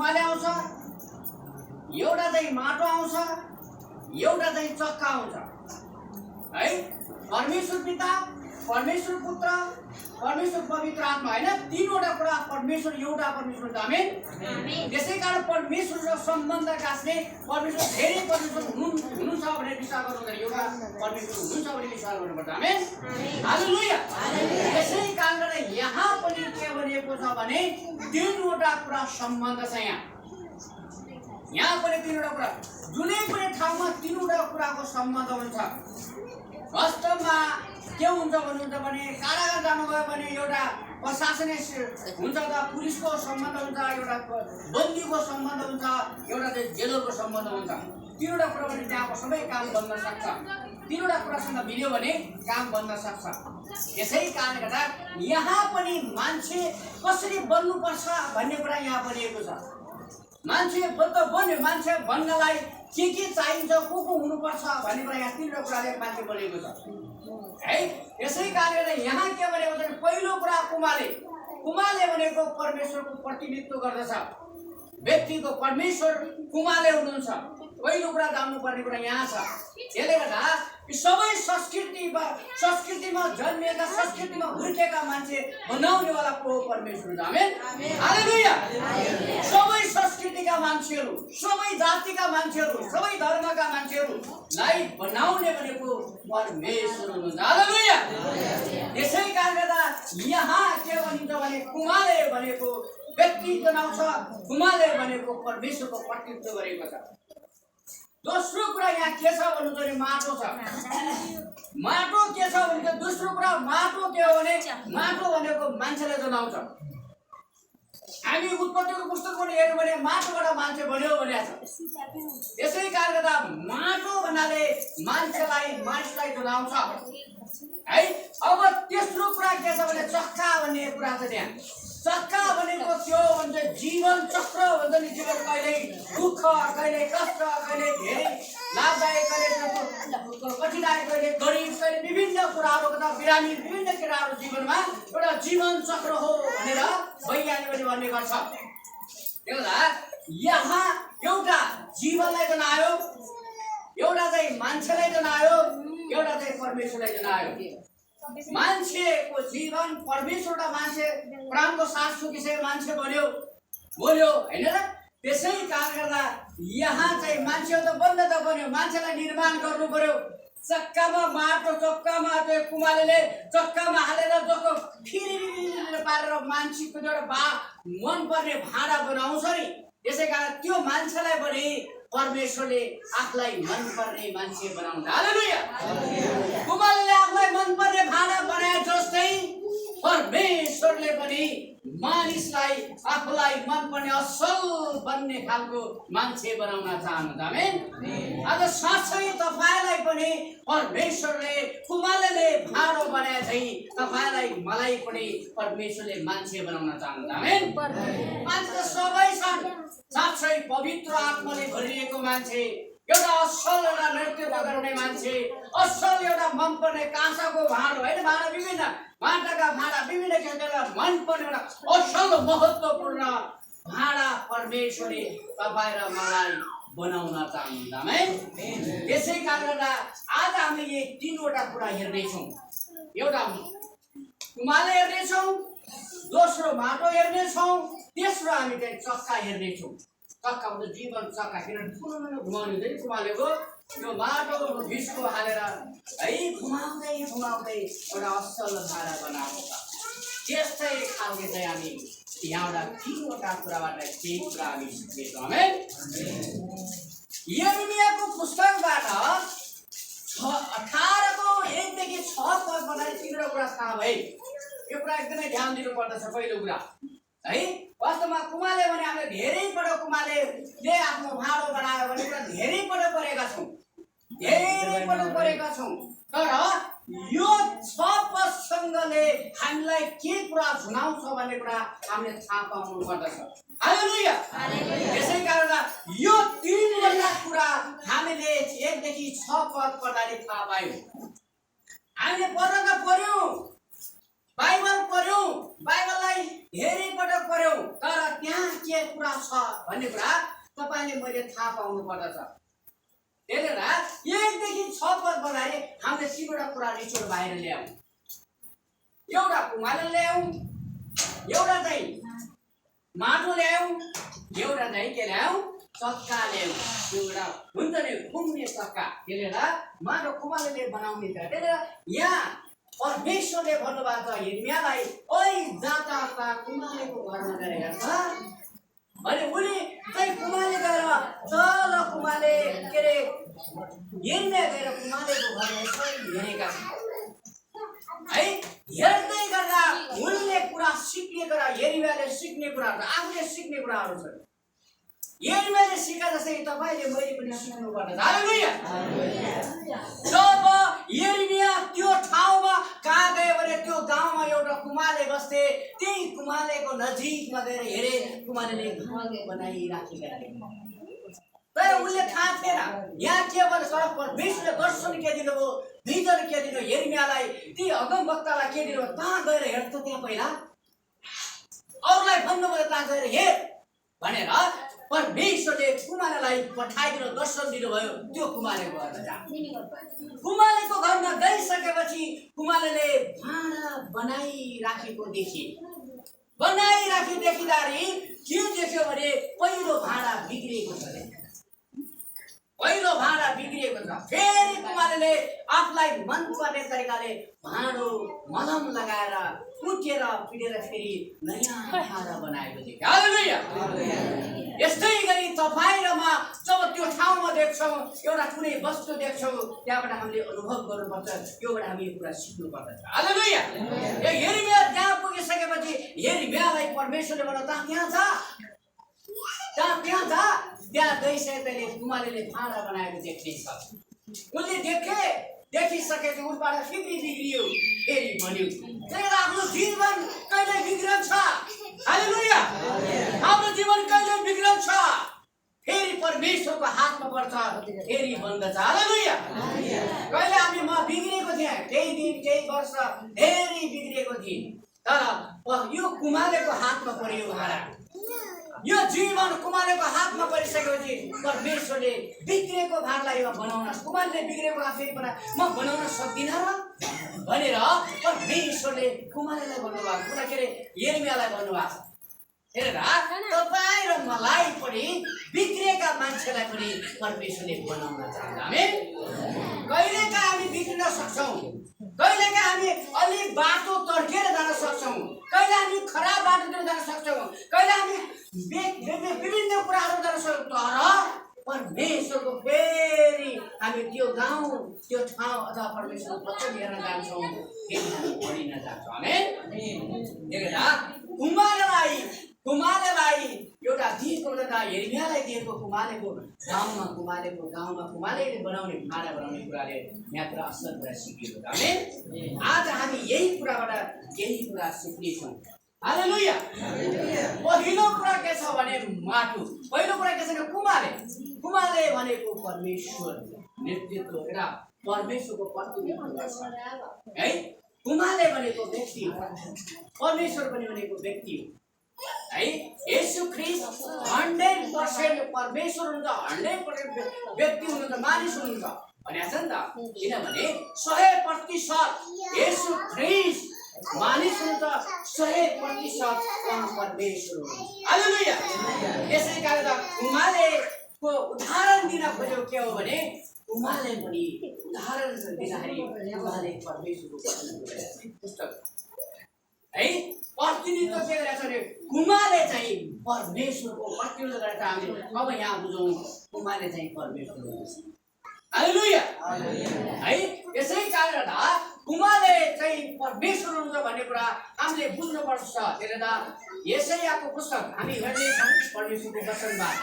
कुमाले आउँछ, एउटा चाहिँ माटो आउँछ, एउटा चाहिँ चक्का आउँछ है। परमेश्वर पिता, परमेश्वर पुत्र, परमेश्वर पवित्र आत्मा हैन, तीनवटा कुरा परमेश्वर एउटा परमेश्वर। आमेन। त्यसैकारण परमेश्वरसँग सम्बन्ध गाँच्ने, परमेश्वर धेरै परमेश्वर हुनुहुन्छ भनेर विश्वास गर्नु, एउटा परमेश्वर हुनुहुन्छ भनेर विश्वास गर्नुपर्छ। आमेन। हालेलुया। त्यसै कारणले यहाँ पनि के भनिएको छ भने तीनवटा कुरा सम्बन्ध छ। यहाँ पनि तीनवटा कुरा, जुनै पनि ठाउँमा तीनवटा कुराको सम्बन्ध हुन्छ। वास्तवमा के हुन्छ भन्नुहुन्छ भने कारागार जानुभयो भने एउटा प्रशासनिक हुन्छ, त पुलिसको सम्बन्ध हुन्छ, एउटा बन्दीको सम्बन्ध हुन्छ, एउटा चाहिँ जेलरको सम्बन्ध हुन्छ। तीनवटा कुरा भने त्यहाँको सबै काम बन्न सक्छ। तीनवटा कुरासँग मिल्यो भने काम बन्न सक्छ। यसै कारणले गर्दा यहाँ पनि मान्छे कसरी बन्नुपर्छ भन्ने कुरा यहाँ भनिएको छ। मान्छे बन्यो, मान्छे बन्नलाई के चाहिन्छ, को हुनुपर्छ भन्ने कुरा यहाँ तीनवटा कुराले मान्छे बोलेको छ है। यसै कारणले यहाँ के भनेको छ, पहिलो कुरा कुमाले भनेको परमेश्वरको प्रतिनिधित्व गर्दछ। व्यक्तिको परमेश्वर कुमाले हुनुहुन्छ। पहिलो कुरा जान्नुपर्ने कुरा यहाँ छ। त्यसले गर्दा सबै संस्कृतिमा जन्मिएका, संस्कृतिमा हुर्केका मान्छे बनाउनेवाला को परमेश्वर। आमेन। हालेलुया। सबै संस्कृतिका मान्छेहरू, सबै जातिका मान्छेहरू, सबै धर्मका मान्छेहरूलाई बनाउने भनेको परमेश्वर हुनुहुन्छ। हालेलुया। त्यसै कारणले यहाँ के भनिन्छ भने कुमाले भनेको व्यक्ति जनाउँछ, कुमाले भनेको परमेश्वरको प्रतिनिधित्व गरेको छ। दोस्रो कुरा यहाँ के छ भन्नु भने माटो छ। माटो के छ भने दोस्रो कुरा माटो के हो भने माटो भनेको मान्छेले जनाउँछ। हामी उत्पत्तिको पुस्तक पनि हेर्नु भने माटोबाट मान्छे बन्यो भनेको छ। यसै कारणले माटो भन्नाले मानिसलाई जनाउँछ है। अब तेस्रो कुरा के छ भने चक्का भन्ने कुरा छ। त्यहाँ चक्का भनेको त्यो भन्छ जीवन चक्र भन्छ नि। जीवन कहिले दुःख, कहिले कष्ट, कहिले धेरै लाभदायक, कहिले कठिनाइ, कहिले गरिब, कहिले विभिन्न कुराहरू, बिरामी, विभिन्न कुराहरू जीवनमा एउटा जीवन चक्र हो भनेर वैज्ञानिकले भन्ने गर्छ। यहाँ एउटा जीवनलाई जनायो, एउटा चाहिँ मान्छेलाई जनायो, एउटा चाहिँ परमेश्वरलाई जनायो। मान्छेको जीवन परमेश्वरका मान्छे प्राणको सास फुकिसके मान्छे बोल्यो हैन र। त्यसै कारणले गर्दा यहाँ चाहिँ मान्छे त बन्द त बन्यो, मान्छेलाई निर्माण गर्नु पर्यो। चक्कामा माटो, चक्कामा त्यो कुमालेले चक्कामा हालेर जस्तो फिर पारेर मान्छेको एउटा मनपर्ने भाँडा बनाउँछ नि। त्यसै कारण त्यो मान्छेलाई पनि परमेश्वरले आफूलाई मनपर्ने मान्छे बनाउँछ। हालेलुया। कुमालेले आफूलाई मनपर्ने भाँडा बनाए जस्तै परमेश्वरले पनि मानिसलाई आफूलाई मनपर्ने असल बन्ने खालको मान्छे बनाउन चाहनुहुन्छ। आमेन। आज साँच्चै तपाईलाई पनि परमेश्वरले कुमालेले भाँडो बनाए चाहिँ तपाईलाई मलाई पनि परमेश्वरले मान्छे बनाउन चाहनुहुन्छ। आमेन। मान्छे त सबै साँच्चै पवित्र आत्माले भरिएको मान्छे, एउटा असल एउटा नेतृत्व गर्ने मान्छे, असल एउटा मनपर्ने काँसाको भाँडो होइन, भाँडा विभिन्न माटाका भाँडा विभिन्न किसिमका मनपर्ने एउटा असल महत्त्वपूर्ण भाँडा परमेश्वरले तपाईँ र मलाई बनाउन चाहनुहुन्छ। आमेन। त्यसै कारणले आज हामीले यी तीनवटा कुरा हेर्नेछौँ। एउटा कुमाले हेर्नेछौँ, दोस्रो माटो हेर्नेछौँ, तेस्रो हामी चाहिँ चक्का हेर्नेछौँ। चक्का भन्छ जीवन चक्का, किनभने ठुलो घुमाउने हुन्छ नि कुमालेको, त्यो माटोको भिसको हालेर है घुमाउँदै एउटा असल भाँडा बनाएको छ। त्यस्तै खालको चाहिँ हामी यहाँबाट तीनवटा कुराबाट केही कुरा हामी सिक्नेछौँ। आमेन। यिर्मयाको पुस्तकबाट 18को 1 देखि 6 पदमा तीनवटा कुरा थाहा भए। यो कुरा एकदमै ध्यान दिनु पर्दछ। पहिलो कुरा है, वास्तवमा कुमाले भने हामीले धेरै पटक कुमालेले आफ्नो भाँडो बनायो भने कुरा धेरै पटक गरेका छौँ। तर यो 6 पदसँगले हामीलाई के कुरा सुनाउँछ भन्ने कुरा हामीले थाहा पाउनु पर्दछ। हालेलुया। यसै कारण यो तीनवटा कुरा हामीले 1 देखि 6 पद पढ्दाखेरि थाहा पायौँ। हामीले पढ्न त पर्यो, बाइबल पढ्यौँ, बाइबललाई धेरै पटक पढ्यौँ, तर त्यहाँ के कुरा छ भन्ने कुरा तपाईले मैले थाहा पाउनु पर्दछ। त्यसले गर्दा 1 देखि 6 पद पढ्दाखेरि हामीले 3वटा कुरा निचोड बाहिर ल्यायौँ। एउटा कुमाले ल्यायौँ, एउटा चाहिँ माटो ल्यायौँ, एउटा चाहिँ के ल्यायौँ चक्का ल्यायौँ। एउटा हुन्छ नि घुम्ने चक्का। त्यसले गर्दा माटो कुमाले बनाउने छ। त्यसले गर्दा यहाँ परमेश्वरले भन्नुभएको छ यिर्मियालाई, ओइ जाता कुमालेको घरमा गएर हेर्छ भने उनी चाहिँ कुमाले गएर तल कुमाले के अरे यिर्मिया गएर कुमालेको घरमा हेरेका छन् है। हेर्दै गर्दा उनले कुरा सिक्ने कुरा यिर्मियाले सिक्ने कुराहरू आफूले सिक्ने कुराहरू छन्। यिर्मियाले सिका जस्तै तपाईले मैले पनि सिक्नु पर्छ। हालेलुया। जब यिर्मिया त्यो ठाउँमा कहाँ गयो भने त्यो गाउँमा एउटा कुमाले बस्थे। त्यही कुमालेको नजिकमा गएर हेरे कुमालेले घर बनाइराखेका थिए। तर उनले थाहा थिएन यहाँ के भन्छ। परमेश्वरले दर्शन के दिनुभयो, भिजन के दिनुभयो यिर्मियालाई, ती अगमवक्तालाई के दिनुभयो, कहाँ गएर हेर्छ त्यहाँ पहिला अरूलाई भन्नुभयो कहाँ गएर हेर भनेर परमेश्वरले कुमालेलाई पठाइदिनु दर्शन दिनुभयो। त्यो कुमालेको घरमा जा। कुमालेको घरमा गइसकेपछि कुमालेले भाँडा बनाइराखेको देखे। देखिँदाखेरि के देख्यो भने पहिलो भाँडा बिग्रिएको छ। फेरि कुमालेले आफूलाई मनपर्ने तरिकाले भाँडो मलम लगाएर कुटेर पिटेर फेरि नयाँ भाँडा बनाएको देख्यो। हालेलुया। यस्तै गरी तपाईँ र म जब त्यो ठाउँमा देख्छौँ, एउटा कुनै वस्तु देख्छौँ, त्यहाँबाट हामीले अनुभव गर्नुपर्छ। योबाट हामी यो कुरा सिक्नु पर्दछ। हालेलुया। यिर्मिया त्यहाँ पुगिसकेपछि यिर्मियालाई परमेश्वरले भन्यो त्यहाँ जा। त्यहाँ गइसकेपछि कुमालेले भाँडा बनाएको देख्नेछ। उनले देखिसकेपछि उनबाट बिग्रियो। फेरि भन्यो आफ्नो जीवन कहिले बिग्रन्छ। हालेलुया। हाम्रो जीवन कहिले बिग्रन्छ। फेरि परमेश्वरको हातमा पर्छ, फेरि बन्दछ। हालेलुया। कहिले हामी म बिग्रेको थिएँ, केही दिन केही वर्ष धेरै बिग्रेको थिएँ, तर यो कुमालेको हातमा पर्यो भाँडा। यो जीवन कुमालेको हातमा परिसकेपछि परमेश्वरले बिग्रेको भाँडालाई बनाउन, कुमारले बिग्रेको हात फेरि म बनाउन सक्दिनँ र भनेर परमेश्वरले कुमारलाई भन्नुभएको कुरा के अरे यिर्मियालाई भन्नुभएको छ। हेरेर तपाईँ र मलाई पनि बिग्रेका मान्छेलाई पनि परमेश्वरले बनाउन चाहन्छ। आमेन। कहिलेकाहीँ हामी बिग्रिन सक्छौँ, कहिलेकाहीँ हामी अलि बाटो तर्केर जान सक्छौँ, कहिले हामी खराब बाटोतिर जान सक्छौँ, कहिले हामी विभिन्न कुराहरू गर्न सक्छौँ। तर परमेश्वरको फेरि हामी त्यो गाउँ त्यो ठाउँ अथवा परमेश्वरको वचन हेर्न जान्छौँ, फेरि हामी बढिन जान्छौँ। आमेन। कुमालेलाई एउटा दिएको यिर्मियालाई दिएको गाउँमा कुमालेले बनाउने भाँडा बनाउने कुराले यहाँतिर असल कुरा सिकिएको छ। आमेन। आज हामी यही कुरा सिक्नेछौँ। हालेलुया। पहिलो कुरा के छ भने माटो, पहिलो कुरा के छ भने कुमाले भनेको परमेश्वर नेतृत्व एउटा परमेश्वरको प्रतिनिधित्व छ है। कुमाले भनेको व्यक्ति हो, परमेश्वर पनि भनेको व्यक्ति हो है। येशू ख्रीष्ट 100% परमेश्वर हुनुहुन्छ, 100% व्यक्ति हुनुहुन्छ, मानिस हुनुहुन्छ भनेको छ नि त। किनभने 100% येशू ख्रीष्ट मानिस हुनुहुन्छ, 100% परमेश्वर हुनुहुन्छ। हालेलुया। यसै कारण कुमालेको उदाहरण दिन खोजेको के हो भने कुमाले पनि उदाहरण दिँदाखेरि कुमाले परमेश्वरको पुस्तक है प्रतिनिधित्व के गरेछ भने कुमाले चाहिँ परमेश्वरको प्रतिनिधित्व गरेर हामीले अब यहाँ बुझौँ कुमाले चाहिँ परमेश्वर हुनुहुन्छ। हालेलुया है। यसै कारण कुमाले चाहिँ परमेश्वर हुनुहुन्छ भन्ने कुरा हामीले बुझ्नुपर्छ। त्यसले गर्दा यशायाको पुस्तक हामी हेर्नेछौँ परमेश्वरको वचनबाट।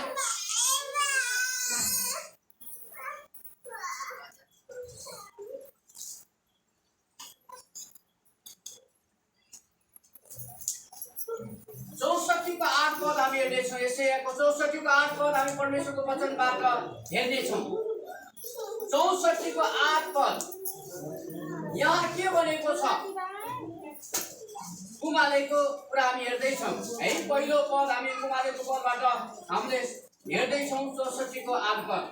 चौसठीको 8 पद हामी हेर्नेछौँ। यशायाको 64को 8 पद हामी परमेश्वरको वचनबाट हेर्नेछौँ। 64को 8 पद यहाँ के भनेको छ? कुमालेको कुरा हामी हेर्दैछौँ है। पहिलो पद हामी कुमालेको पदबाट हामीले हेर्दैछौँ 64 को 8 पद।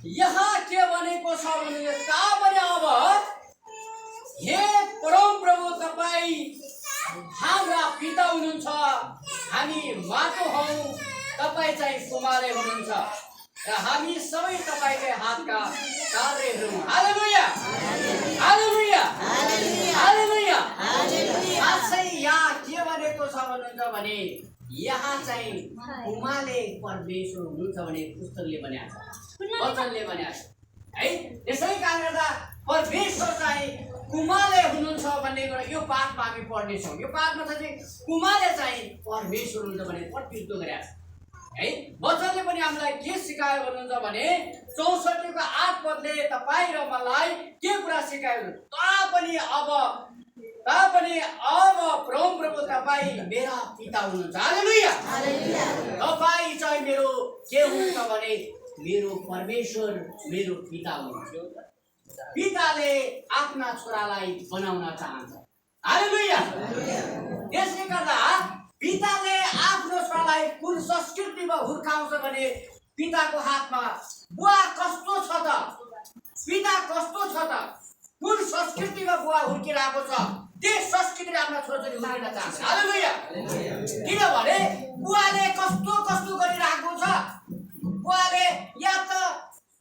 यहाँ के भनेको छ भने तापनि अब हे परम प्रभु तपाईँ हाम्रा पिता हुनुहुन्छ, हामी माटो हौ, तपाईँ चाहिँ कुमाले हुनुहुन्छ र हामी सबै तपाईँकै हातका कार्यहरू हौँ। हालेलुया हालेलुया हालेलुया। साँच्चै यहाँ के भनेको छ भन्नुहुन्छ भने यहाँ चाहिँ कुमाले परमेश्वर हुनुहुन्छ भने पुस्तकले भनेको छ, वचनले भनेको छ है। त्यसै कारणले गर्दा परमेश्वर चाहिँ कुमाले हुनुहुन्छ भन्ने कुरा यो पाठमा हामी पढ्नेछौँ। यो पाठमा चाहिँ कुमाले चाहिँ परमेश्वर हुनुहुन्छ भने प्रतिनिधित्व गरेको छ है। वचनले पनि हामीलाई के सिकायो भन्नुहुन्छ भने 64 को 8 पदले तपाईँ र मलाई के कुरा सिकायो? तापनि अब परम प्रभु तपाईँ मेरा पिता हुनुहुन्छ। हालेलुया हालेलुया। तपाईँ चाहिँ मेरो के हुनुहुन्छ भने मेरो परमेश्वर, मेरो पिता हुनुहुन्छ। पिताले आफ्ना छोरालाई बनाउन चाहन्छ। हालेलुया। त्यसले गर्दा पिताले आफ्नो छोरालाई कुन संस्कृतिमा हुर्काउँछ भने पिताको हातमा बुवा कस्तो छ त, पिता कस्तो छ त, कुन संस्कृतिमा बुवा हुर्किरहेको छ त्यस संस्कृतिले आफ्ना छोराछोरी हुर्किन चाहन्छ। हालेलुया। किनभने बुवाले कस्तो कस्तो गरिरहेको छ, बुवाले या त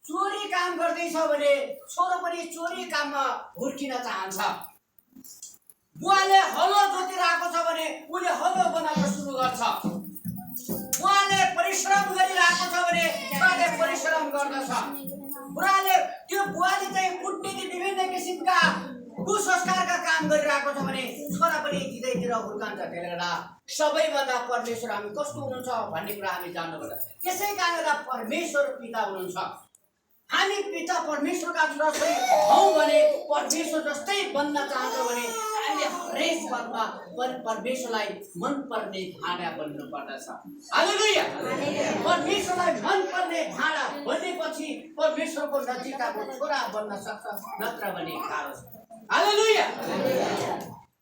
चोरी काम गर्दैछ भने छोरो पनि चोरी काममा हुर्किन चाहन्छ। बुवाले हलो जोतिरहेको छ भने उसले हलो बनाउन सुरु गर्छ। बुवाले परिश्रम गरिरहेको छ भने छोराले परिश्रम गर्दछ। बुवाले चाहिँ कुटनीति विभिन्न किसिमका कुसंस्कारका काम गरिरहेको छ भने छोरा पनि दिदैतिर हुर्कन्छ। त्यसले गर्दा सबैभन्दा परमेश्वर हामी कस्तो हुनुहुन्छ भन्ने कुरा हामी जान्नुपर्छ। त्यसै कारणले परमेश्वर पिता हुनुहुन्छ। हामी पिता परमेश्वरका छोराछोरी हौ भने परमेश्वर जस्तै बन्न चाहन्छौँ भने हामीले हरेक पदमा परमेश्वरलाई मनपर्ने भाँडा बन्नु पर्दछ। हालेलुया। परमेश्वरलाई मनपर्ने भाँडा बनेपछि परमेश्वरको नजिकको छोरा बन्न सक्छ, नत्र भने गाह्रो छ। हालेलुया।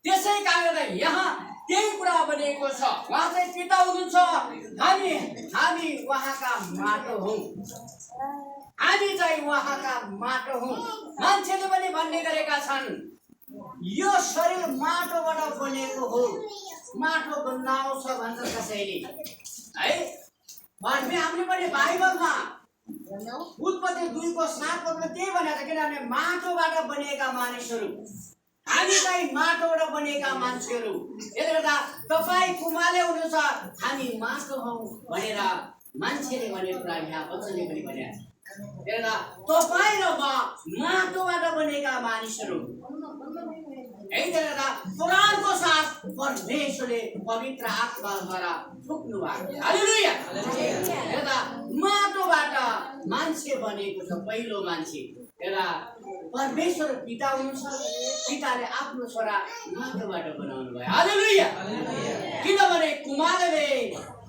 त्यसै कारणले यहाँ त्यही कुरा बनेको छ। उहाँ चाहिँ पिता हुनुहुन्छ, हामी उहाँका माटो हौँ। हामी चाहिँ उहाँका माटो हौँ। मान्छेले पनि भन्ने गरेका छन् यो शरीर माटोबाट बनेको हो, माटो बनाउँछ भन्छ कसैले है। हामीले पनि बाइबलमा उत्पत्ति 2 को 7 पदमा त्यही भनेको छ। किनभने माटोबाट बनेका मानिसहरू, हामी चाहिँ माटोबाट बनेका मान्छेहरू। यसले गर्दा तपाईँ कुमाले हुनुहुन्छ, हामी माटो हौँ भनेर मान्छेले भनेको कुरा यहाँ वचनले पनि भनेको छ। तपाईँ र म माटोबाट बनेका मानिसहरू है। पुराणको साथ परमेश्वरले पवित्र आत्माद्वारा थुक्नु भएको। हालेलुया। माटोबाट मान्छे बनेको छ पहिलो मान्छे। परमेश्वर पिता हुनुहुन्छ, पिताले आफ्नो छोरा माटोबाट बनाउनु भयो। हालेलुया। किनभने कुमारले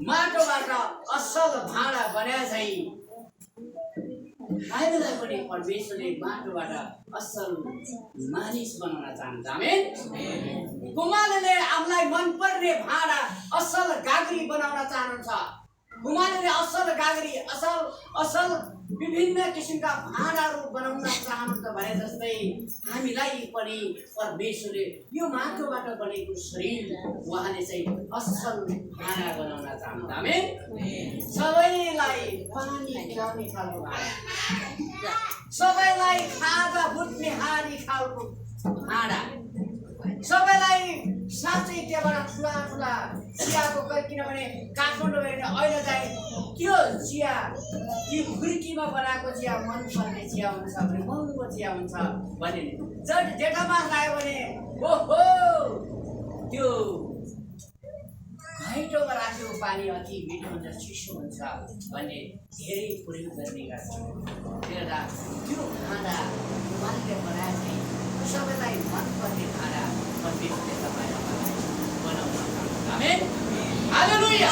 माटोबाट असल भाँडा बनाए चाहिँ हामीलाई पनि परमेश्वरले माटोबाट असल मानिस बनाउन चाहन्छ। आमेन। कुमारले हामीलाई मनपर्ने भाँडा असल गाग्री बनाउन चाहनुहुन्छ। कुमारले असल गाग्री, असल विभिन्न किसिमका भाँडाहरू बनाउन चाहनुहुन्छ भने जस्तै हामीलाई पनि परमेश्वरले यो माटोबाट बनेको शरीर उहाँले चाहिँ असल भाँडा बनाउन चाहनुहुन्छ। आमेन। सबैलाई पानी पिलाउने खालको भाँडा, सबैलाई खाजा बुट्ने हारी खालको भाँडा, सबैलाई साँच्चै त्यहाँबाट ठुला चियाको। किनभने काठमाडौँ हेर्ने अहिले चाहिँ त्यो चिया कि खुर्कीमा बनाएको चिया मनपर्ने चिया हुन्छ भने महँगो चिया हुन्छ भने जेठा मास लाग्यो भने ओहो त्यो घैँटोमा राखेको पानी अति मिठो हुन्छ, चिसो हुन्छ भन्ने धेरै प्रयोग गर्ने गर्छ। त्यो खाना मनले बनाए चाहिँ सबैलाई मनपर्ने खाना परमेश्वरले तपाईँलाई बनाउन चाहनुहुन्छ। आमेन। हालेलुया।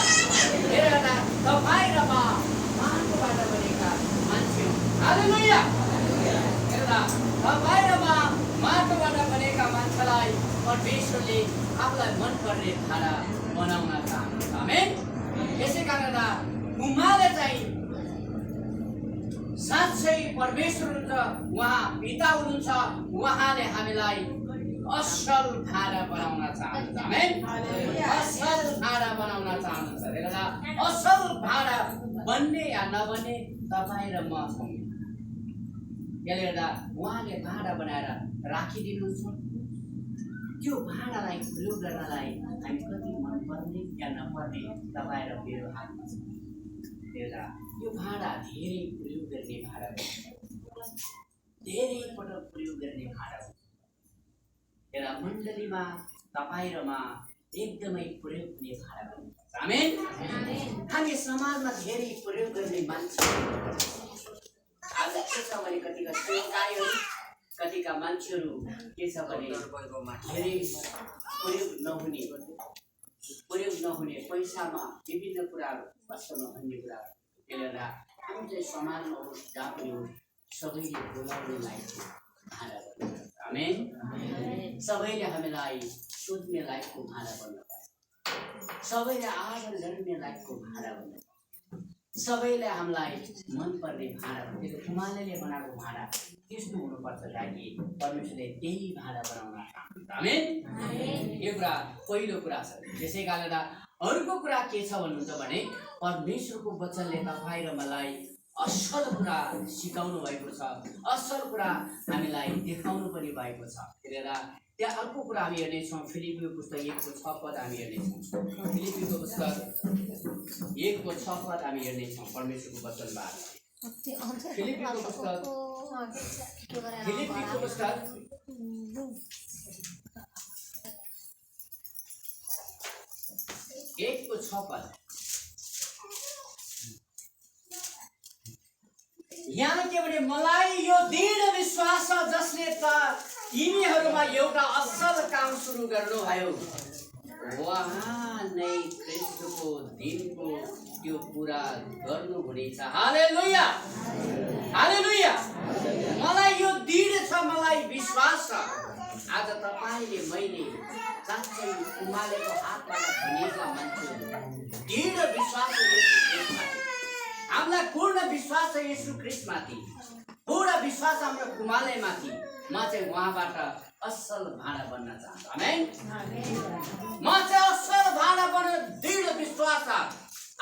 तपाईँ र म माटोबाट बनेका मान्छे हौँ। हालेलुया। तपाईँ र म माटोबाट बनेका मान्छेलाई परमेश्वरले आफूलाई मनपर्ने भाडा बनाउन चाहनुहुन्छ। आमेन। यसै कारण उहाँले चाहिँ साँच्चै परमेश्वर हुनुहुन्छ, उहाँ पिता हुनुहुन्छ, उहाँले हामीलाई असल भाडा बनाउन चाहनुहुन्छ। आमेन। असल भाडा बनाउन चाहनुहुन्छ। असल भाडा बन्ने या नबन्ने तपाईँ र म छौँ। यसले गर्दा उहाँले भाडा बनाएर राखिदिनुहुन्छ। त्यो भाडालाई प्रयोग गर्नलाई हामी कति मनपर्ने या नपर्ने तपाईँ र मेरो हातमा छ। यो भाडा धेरै प्रयोग गर्ने भाडा हो, धेरै पटक प्रयोग गर्ने भाडा हो। एउटा मण्डलीमा तपाईँ र म एकदमै प्रयोग हुने भाडा बन्नुपर्छ। आमेन। हामी समाजमा धेरै प्रयोग गर्ने मान्छे आज के छ भने कतिका सेवकाईहरू, कतिका मान्छेहरू के छ भने धेरै प्रयोग नहुने पैसामा विभिन्न कुराहरू वास्तवमा भन्ने कुराहरू। त्यसले गर्दा हामी चाहिँ समाजमा होस् जहाँ पनि होस् सबैले बोलाउने लायकको भाडा बन्नुपर्छ। आमेन। सबैले हामीलाई सोध्ने लायकको भाडा बन्नुपर्छ। सबैले आदर गर्ने लायकको भाडा बन्नुपर्छ। सबैले हामीलाई मनपर्ने भाडा बन्नुपर्छ। उहाँले बनाएको भाडा त्यस्तो हुनुपर्छ ताकि परमेश्वरले त्यही भाडा बनाउन चाहनुहुन्छ। आमेन। यो कुरा पहिलो कुरा छ। त्यसै कारण अर्को कुरा के छ भन्नुहुन्छ भने परमेश्वरको वचनले तपाईँ र मलाई असल कुरा सिकाउनु भएको छ, असल कुरा हामीलाई देखाउनु पनि भएको छ। त्यसले त्यहाँ अर्को कुरा हामी हेर्नेछौँ। फिलिपीको पुस्तक 1:6 हामी हेर्नेछौँ। फिलिपीको पुस्तक 1:6 हामी हेर्नेछौँ परमेश्वरको वचनबाट। फिलिपीको पुस्तक 1:6 यहाँ के भने मलाई यो दृढ विश्वास छ जसले त तिमीहरूमा एउटा असल काम सुरु गर्नुभयो, उहाँ नै ख्रीष्टको दिनको त्यो पुरा गर्नुहुनेछ। हालेलुया, हालेलुया। मलाई यो दृढ छ, मलाई विश्वास छ। आज तपाईँले मैले साँच्चै उहाँलेको हातबाट बनेका मान्छे दृढ विश्वास छ यीशु ख्रीष्टमाथि। हामीलाई पूर्ण विश्वास छ यीशु ख्रीष्टमाथि, पूर्ण विश्वास हाम्रो कुमालेमाथि। म चाहिँ उहाँबाट असल भाडा बन्न चाहन्छु। आमेन। म चाहिँ असल भाडा बन्न दृढ विश्वास छ।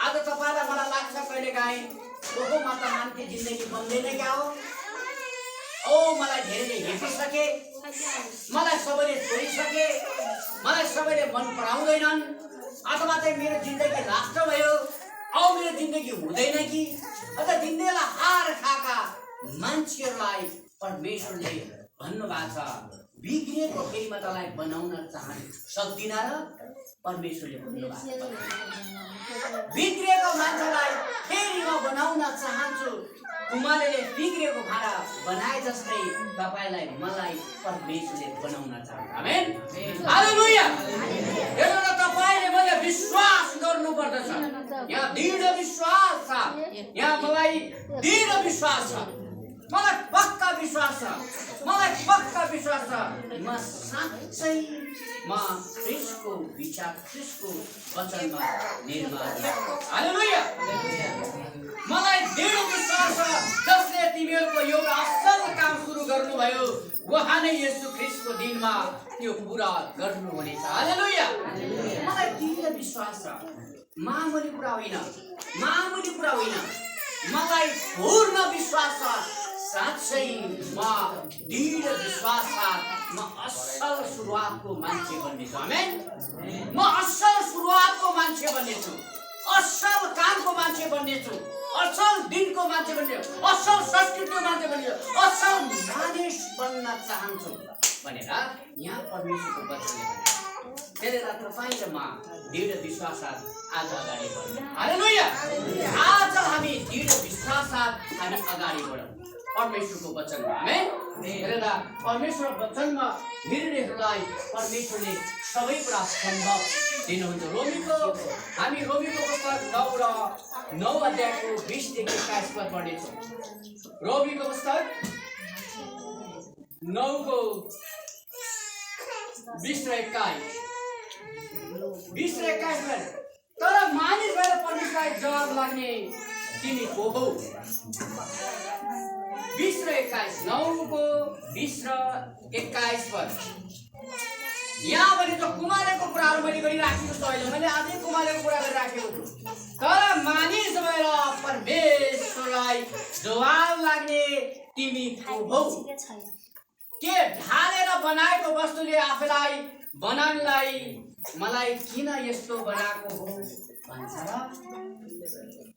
आज तपाईँलाई मलाई लाग्छ कहिलेकाहीँ ओहो म त मान्छे जिन्दगी बन्दैन क्या हो, ओ मलाई धेरैले हेपिसके, मलाई सबैले छोडिसके, मलाई सबैले मन पराउँदैनन्, अथवा चाहिँ मेरो जिन्दगी लास्ट भयो, औ मेरो जिन्दगी हुँदैन कि। अझ जिन्दगीलाई हार खाएका मान्छेहरूलाई परमेश्वरले भन्नुभएको छ बिग्रिएको फेरि म तँलाई बनाउन सक्दिनँ र परमेश्वरले भन्नुभएको छ बिग्रिएको मान्छेलाई फेरि म बनाउन चाहन्छु। उहाँले बिग्रिएको भाडा बनाए जस्तै तपाईँलाई मलाई परमेश्वरले बनाउन चाहन्छ। आमेन। हालेलुया। हेर्नु तपाईँले मैले विश्वास गर्नुपर्दछ। यहाँ दृढ विश्वास छ, यहाँ मलाई दृढ विश्वास छ, मलाई पक्का विश्वास छ, मलाई पक्का विश्वास छ म साँच्चै म ख्रीष्टको विचार, ख्रीष्टको वचनमा निर्माण। हालेलुया। मलाई दृढ विश्वास छ जसले तिमीहरूको एउटा असल काम सुरु गर्नुभयो, उहाँ नै येशू ख्रीष्टको दिनमा त्यो पुरा गर्नुहुनेछ। हालेलुया। मलाई दृढ विश्वास छ। मामुली कुरा होइन, मामुली कुरा होइन, मलाई पूर्ण विश्वास छ। साँच्चै म दृढ विश्वास छ म असल सुरुवातको मान्छे बन्नेछु। आमेन। म असल सुरुवातको मान्छे बन्नेछु, असल कामको मान्छे बन्नेछु, असल दिनको मान्छे बन्नेछु, असल संस्कृतिको मान्छे बन्नेछु, असल मानिस बन्न चाहन्छु भनेर यहाँ परमेश्वरको वचनले भनेको। त्यसले गर्दा तपाईँ र म दृढ विश्वास आज अगाडि बढौँ। हालेलुया। आज हामी दृढ विश्वास हामी अगाडि बढौँ परमेश्वरको वचनमा। आमेन। हेरेर परमेश्वर वचनमा हिँड्नेहरूलाई परमेश्वरले सबै कुरा सम्भव दिनुहुन्छ। हामी रोमीको पुस्तक 9 अध्यायको 20 देखि 21 पद पढ्नेछौँ। रोमीको पुस्तक 9 को 20 र 21 20 र 21 में तर मानिस भएर परमेश्वरलाई जवाब लाग्ने तिमी को हौ। 20 र 21 9 को 20 र 21 पर यहाँ भने त कुमालेको कुराहरू मैले गरिराखेको छु। अहिले मैले आजै कुमालेको कुरा गरिराखेको छु। तर मानिस भएर परमेश्वरलाई जवाब लाग्ने तिमी को हौ। के ढालेर बनाएको वस्तुले आफैलाई बनाउनलाई मलाई किन यस्तो बनाएको हो भन्छ र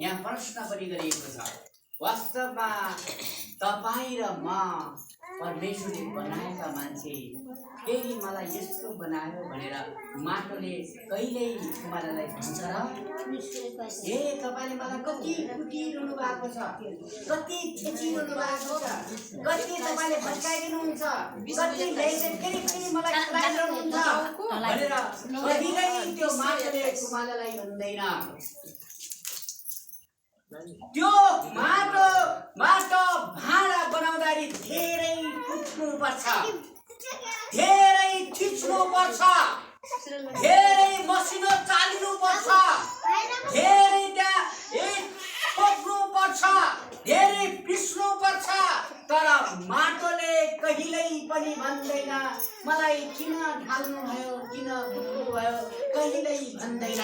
यहाँ प्रश्न पनि गरिएको छ। वास्तवमा तपाईँ र म परमेश्वरले बनाएका मान्छे फेरि मलाई यस्तो बनायो भनेर माटोले कहिल्यै कुमारलाई भन्छ र ए तपाईले मलाई कति कुटिरहनु भएको छ, कति छेचिरहनु भएको छ, कति तपाईले भत्काइदिनुहुन्छ, कति ल्याइदिए फेरि मलाई खुवाइरहनुहुन्छ भनेर कहिल्यै त्यो माटोले कुमारलाई भन्दैन। त्यो माटोबाट भाँडा बनाउँदाखेरि धेरै कुट्नुपर्छ, धेरै थिच्नुपर्छ, धेरै मसिनो चालिनुपर्छ, धेरै त्यहाँ ठोक्नुपर्छ, धेरै पिस्नुपर्छ। तर माटोले कहिल्यै पनि भन्दैन मलाई किन ढाल्नुभयो, किन कुट्नुभयो, कहिल्यै भन्दैन।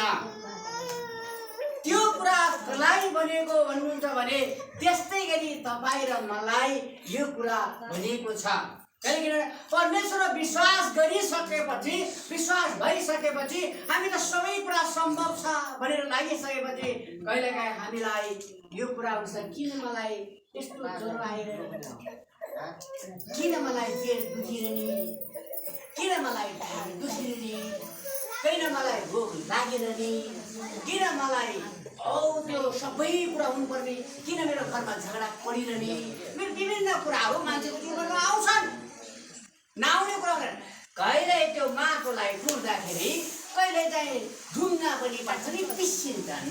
त्यो कुरालाई भनेको भन्नुहुन्छ भने त्यस्तै गरी तपाईँ र मलाई यो कुरा भनेको छ। किनकि परमेश्वर विश्वास गरिसकेपछि, विश्वास भइसकेपछि हामी त सबै कुरा सम्भव छ भनेर लागिसकेपछि कहिलेकाहीँ हामीलाई यो कुरा हुन्छ किन मलाई यस्तो ज्वरो आइरहने, किन मलाई पेट दुखिरहने, किन मलाई ढाड दुखिरहने, किन मलाई भोक लागिरहने, किन मलाई त्यो सबै कुरा हुनुपर्ने, किन मेरो घरमा झगडा परिरहने, मेरो विभिन्न कुराहरू मान्छेको जीवनमा आउँछन्। नआउने कुरा कहिले त्यो माटोलाई कुट्दाखेरि कहिले चाहिँ ढुङ्गा पनि पर्छ नि पिसिन्छन्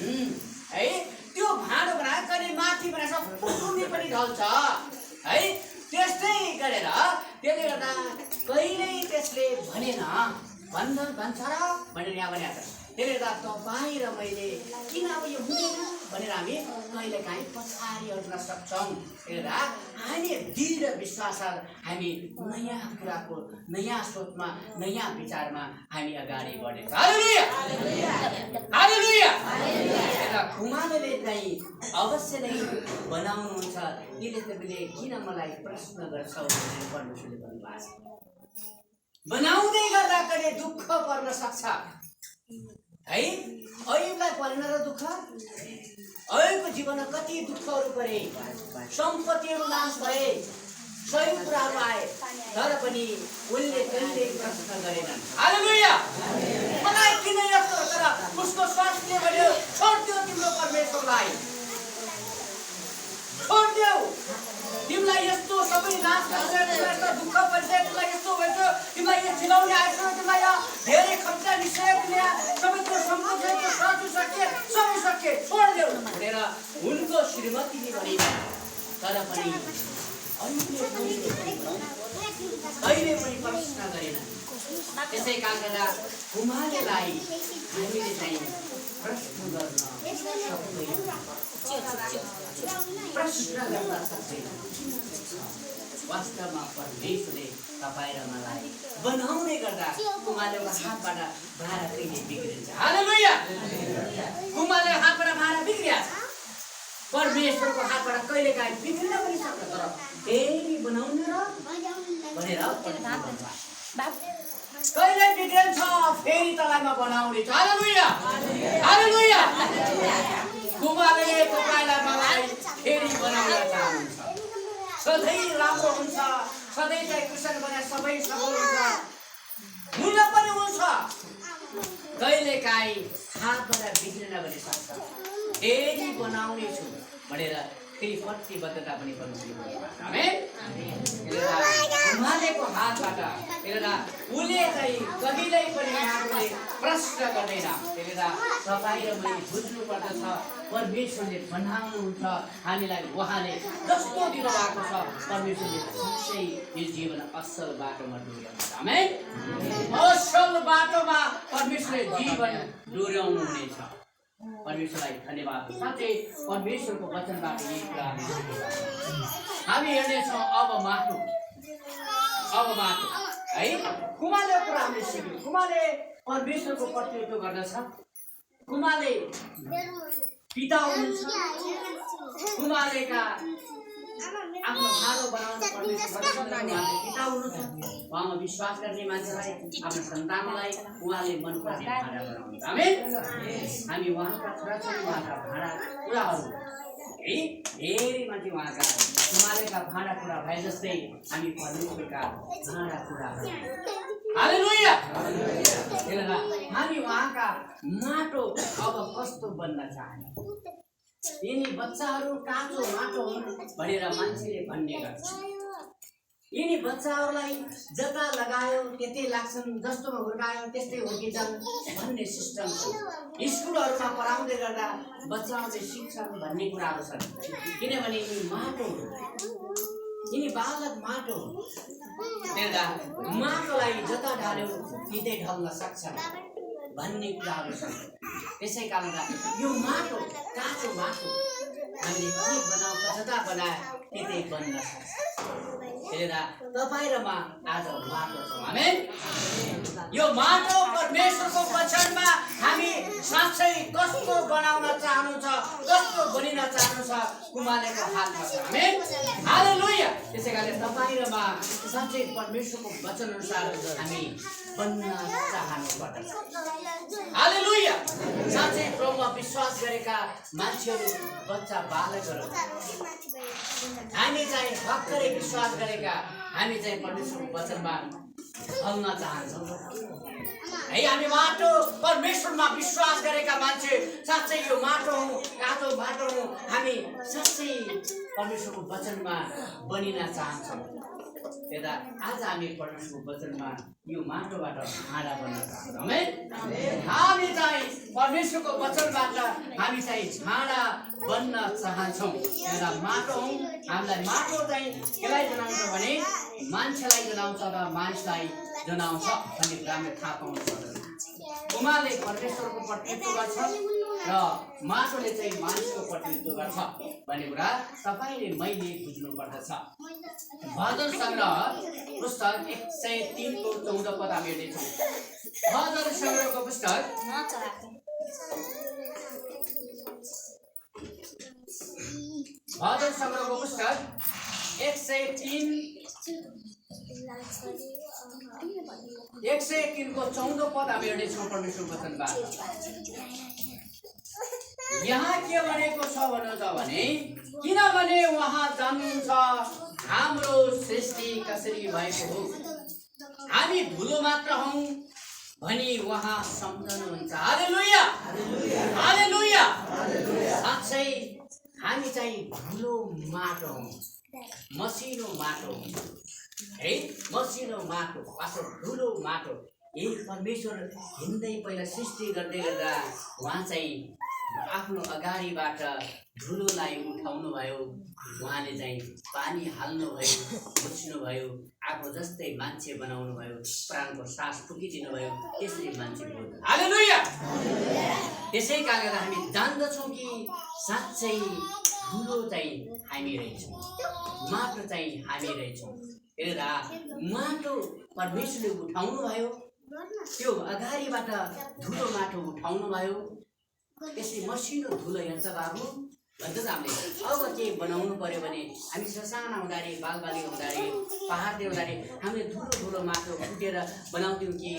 है। त्यो भाँडो बनाएर कहिले माथि बनाएर फुट्ने पनि ढल्छ है। त्यस्तै गरेर त्यसले गर्दा कहिल्यै त्यसले भनेन भन्छ र भनेर यहाँ भनेको छ। त्यसले गर्दा तपाईँ र मैले किन अब यो हुँदैन भनेर हामी कहिलेकाहीँ पछाडि हट्न सक्छौँ। त्यसले गर्दा हामी दृढ विश्वास, हामी नयाँ कुराको, नयाँ सोचमा, नयाँ विचारमा हामी अगाडि बढ्ने। हालेलुया हालेलुया। खुमाले चाहिँ अवश्य नै बनाउनुहुन्छ। त्यसले तपाईँले किन मलाई प्रश्न गर्छौ भनेर परमेश्वरले भन्नुभएको छ। बनाउँदै गर्दा कहिले दुःख पर्न सक्छ है। अयुबलाई परेन र दुःख? अयुबको जीवनमा कति दुःखहरू परे, सम्पत्तिहरू नाश भए, सबै कुराहरू आए, तर पनि उनले कहिल्यै प्रश्न गरेनन्। हालेलुया। मलाई किन यस्तो, तर उसको स्वास्थ्यले भन्यो छोड्दियो तिम्रो परमेश्वरलाई, छोड्दियो। तिमीलाई यस्तो सबै नाश गर्छ, तिमीलाई यस्तो दुःख पर्छ, तिमीलाई यस्तो भन्छ, तिमीलाई यो चिलाउने आएछ, तिमीलाई यहाँ धेरै खर्चा निस्कयो, तिमीलाई सबै त्यो सम्पत्ति साथी सके, सबै सके, छोड्देऊ भनेर उनको श्रीमतीले भनिन्। तर पनि अहिले पनि प्रश्न गरेन। त्यसै कारणले कुमारलाई हामीले चाहिँ प्रश्न गर्न सक्दैन, प्रश्न गर्न सक्दैन। वास्तवमा परमेश्वरले तपाईँ र मलाई बनाउँदै गर्दा कुमारको हातबाट भाँडा कहिले बिग्रिन्छ। हालेलुया। कुमारको हातबाट भाँडा बिग्रिया, परमेश्वरको हातबाट कहिलेकाहीँ बिग्रिन पनि सक्छ, तर फेरि बनाउनु र भनेर कहिले बिग्रिन्छ फेरि तपाईँमा बनाउने। हालेलुया हालेलुया। कुमारले तपाईँलाई मलाई फेरि बनाउन चाहनुहुन्छ। सधैँ राम्रो हुन्छ, सधैँ चाहिँ कृष्ण भने सबै सफल हुन्छ, हुन पनि हुन्छ। कहिलेकाहीँ हातबाट बिग्रिन पनि सक्छ। फेरि बनाउने छु भनेर फेरि प्रतिबद्धता पनि परमेश्वरले गर्नुहुन्छ। आमेन। उहाँलेको हातबाट उसले चाहिँ कहिल्यै पनि आफूले प्रश्न गर्दैन। त्यसले तपाईँ र मैले बुझ्नु पर्दछ परमेश्वरले बनाउनुहुन्छ हामीलाई, उहाँले जस्तो दिनुभएको छ परमेश्वरले साँच्चै यो जीवन असल बाटोमा डोर्याउनुहुन्छ। आमेन। असल बाटोमा परमेश्वरले जीवन डोर्याउनु हुनेछ। परमेश्वरलाई धन्यवाद। साथै परमेश्वरको वचनबाट यही कुरा हामी हेर्नेछौँ। अब माटो है, कुमाले कुरा हामीले सिक्यौँ। कुमाले परमेश्वरको प्रतिनिधित्व गर्दछ। कुमाले पिता हुनुहुन्छ। कुमालेका आफ्नो भाँडो बनाउनु पिता हुनुहुन्छ। उहाँमा विश्वास गर्ने मान्छेलाई, आफ्नो सन्तानलाई उहाँले मन पर्ने भाँडा बनाउनुहुन्छ। आमेन। हामी उहाँका छोराछोरी, उहाँका भाँडा कुराहरू है, धेरै मान्छे उहाँका कुमालेका भाँडा कुरा भए जस्तै हामी परमेश्वरका भाँडा कुराहरू। हालेलुया। हामी उहाँका माटो अब कस्तो बन्न चाहने? यिनी बच्चाहरू काँचो माटो हुन् भनेर मान्छेले भन्ने गर्छ। यिनी बच्चाहरूलाई जता लगायो त्यतै लाग्छन्, जस्तोमा हुर्कायो त्यस्तै हुर्किन्छन् भन्ने सिस्टम छ। स्कुलहरूमा पढाउँदै गर्दा बच्चाहरूले सिक्छन् भन्ने कुराहरू छन्। किनभने यिनी माटो, यिनी बालक माटो माटोलाई जता ढाल्यो त्यतै ढल्न सक्छ भन्ने कुराहरू छन्। त्यसै कारण यो माटो, काँचो माटो हामीले के बनाउँछ, जता बनाए त्यतै बन्न सक्छ। तपाईँ र म आज माटो छौँ। आमेन। यो माटो परमेश्वरको वचनमा हामी साँच्चै कस्तो बनाउन चाहनुहुन्छ, कस्तो बनिन चाहनुहुन्छ, कुमालेको हातमा छ। आमेन। हालेलुया। त्यसै कारण तपाईँ र म साँच्चै परमेश्वरको वचन अनुसार हामी बन्न चाहनु पर्दछ। हालेलुया। साँच्चै प्रभुमा विश्वास गरेका मान्छेहरू, बच्चा बालकहरू, हामी चाहिँ भर्खरै विश्वास गरेका, हामी चाहिँ परमेश्वरको वचनमा ढल्न चाहन्छौँ है। हामी माटो, परमेश्वरमा विश्वास गरेका मान्छे साँच्चै यो माटो हौँ, काँचो माटो हौँ। हामी साँच्चै परमेश्वरको वचनमा बनिन चाहन्छौँ। त्यता आज हामी परमेश्वरको वचनमा यो माटोबाट भाँडा बन्न चाहन्छौँ। आमेन। हामी चाहिँ परमेश्वरको वचनबाट हामी चाहिँ भाँडा बन्न चाहन्छौँ। त्यता माटो हौँ। हामीलाई माटो चाहिँ केलाई जनाउँछ भने मान्छेलाई जनाउँछ र मानिसलाई जनाउँछ भन्ने कुरा हामीले थाहा पाउनु पर्छ। कुमाले परमेश्वरको प्रतिनिधित्व गर्छ र माटोले चाहिँ मानिसको प्रतिनिधित्व गर्छ भन्ने कुरा तपाईँले मैले बुझ्नु पर्दछ। भजन सङ्ग्रह पुस्तक 103 को 14 पद हामी हेर्नेछौँ। भजन सङ्ग्रहको पुस्तक 103 को 14 पद हामी हेर्नेछौँ परमेश्वरको वचनबाट। यहाँ के भनेको छ भन्नुहुन्छ भने, किनभने उहाँ जान्नुहुन्छ हाम्रो सृष्टि कसरी भएको हो, हामी धुलो मात्र हौँ भनी उहाँ सम्झनुहुन्छ। हालेलुया। हालेलुया। साँच्चै हामी चाहिँ धुलो माटो हौँ, मसिनो माटो है, मसिनो माटो, वास्तव धुलो माटो। यही परमेश्वर हिँड्दै पहिला सृष्टि गर्दै गर्दा उहाँ चाहिँ आफ्नो अगाडिबाट धुलोलाई उठाउनु भयो। उहाँले चाहिँ पानी हाल्नु भयो, मुछ्नु भयो, आफू जस्तै मान्छे बनाउनु भयो, प्राणको सास फुकिदिनु भयो, त्यसरी मान्छे भयो। हालेलुया। त्यसै कारणले हामी जान्दछौँ कि साँच्चै धुलो चाहिँ हामी रहेछौँ, माटो चाहिँ हामी रहेछौँ। हेरेर माटो परमेश्वरले उठाउनु भयो, त्यो अगाडिबाट धुलो माटो उठाउनु भयो। त्यसै मसिनो धुलो हेर्छ बाबु भन्छ हामीले। अब के बनाउनु पर्यो भने हामी ससाना हुँदाखेरि, बालबालिका हुँदाखेरि, पहाडतिर हुँदाखेरि हामीले धुलो माटो फुटेर बनाउँथ्यौँ कि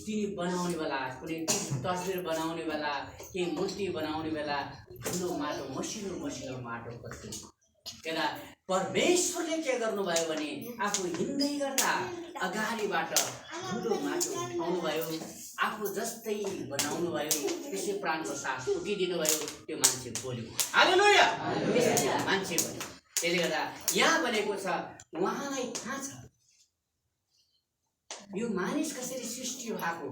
तिनी बनाउने बेला, कुनै तस्बिर बनाउने बेला, केही मूर्ति बनाउने बेला धुलो माटो, मसिनो माटो खोज्थ्यौँ। त्यसलाई परमेश्वरले के गर्नुभयो भने आफू हिँड्दै गर्दा अगाडिबाट धुलो माटो उठाउनु भयो आफू जस्तै बनाउनु भयो, त्यसै प्राणको साथ फुकिदिनु भयो, त्यो मान्छे बोल्यो। हालेलुया। त्यसै मान्छे बन्यो। त्यसले गर्दा यहाँ भनेको छ उहाँलाई थाहा छ यो मानिस कसरी सृष्टि भएको,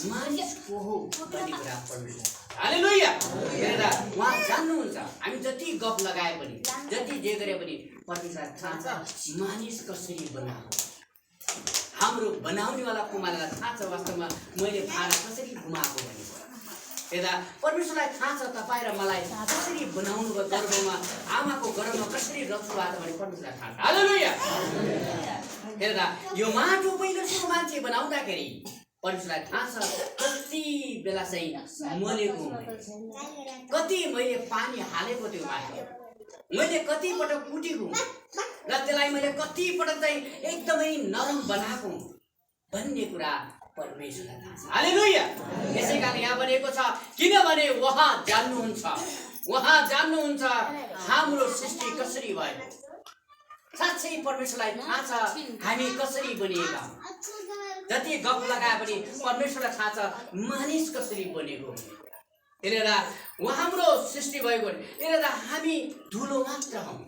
मानिस को हो भन्ने कुरा परमेश्वर। हालेलुया। हेरेर उहाँ जान्नुहुन्छ। हामी जति गफ लगाए पनि, जति जे गरे पनि परमेश्वरलाई थाहा छ मानिस कसरी बनाएको। हाम्रो बनाउनेवाला कुमारलाई थाहा छ वास्तवमा मैले भाँडा कसरी घुमाएको भने। हेर्दा परमेश्वरलाई थाहा छ तपाईँ र मलाई कसरी बनाउनु भयो, गर्भमा आमाको गर्भमा कसरी रच्नु भएको भने परमेश्वरलाई थाहा छ। हालेलुया। हेर्दा यो माटो पहिलो सुरु मान्छे बनाउँदाखेरि परमेश्वरलाई थाहा छ कति बेला चाहिँ मलेको, कति मैले पानी हालेको त्यो माटो, मैले कति पटक कुटेको र त्यसलाई मैले कति पटक चाहिँ एकदमै नरम बनाएको भन्ने कुरा परमेश्वरलाई थाहा छ। हालेलुया। यसै कारण यहाँ भनेको छ किनभने उहाँ जान्नुहुन्छ हाम्रो सृष्टि कसरी भयो। साँच्चै परमेश्वरलाई थाहा छ हामी कसरी बनिएका। जति गफ लगाए पनि परमेश्वरलाई थाहा छ मानिस कसरी बनेको। त्यसले गर्दा उहाँ हाम्रो सृष्टि भएको, त्यसले गर्दा हामी धुलो मात्र हौँ,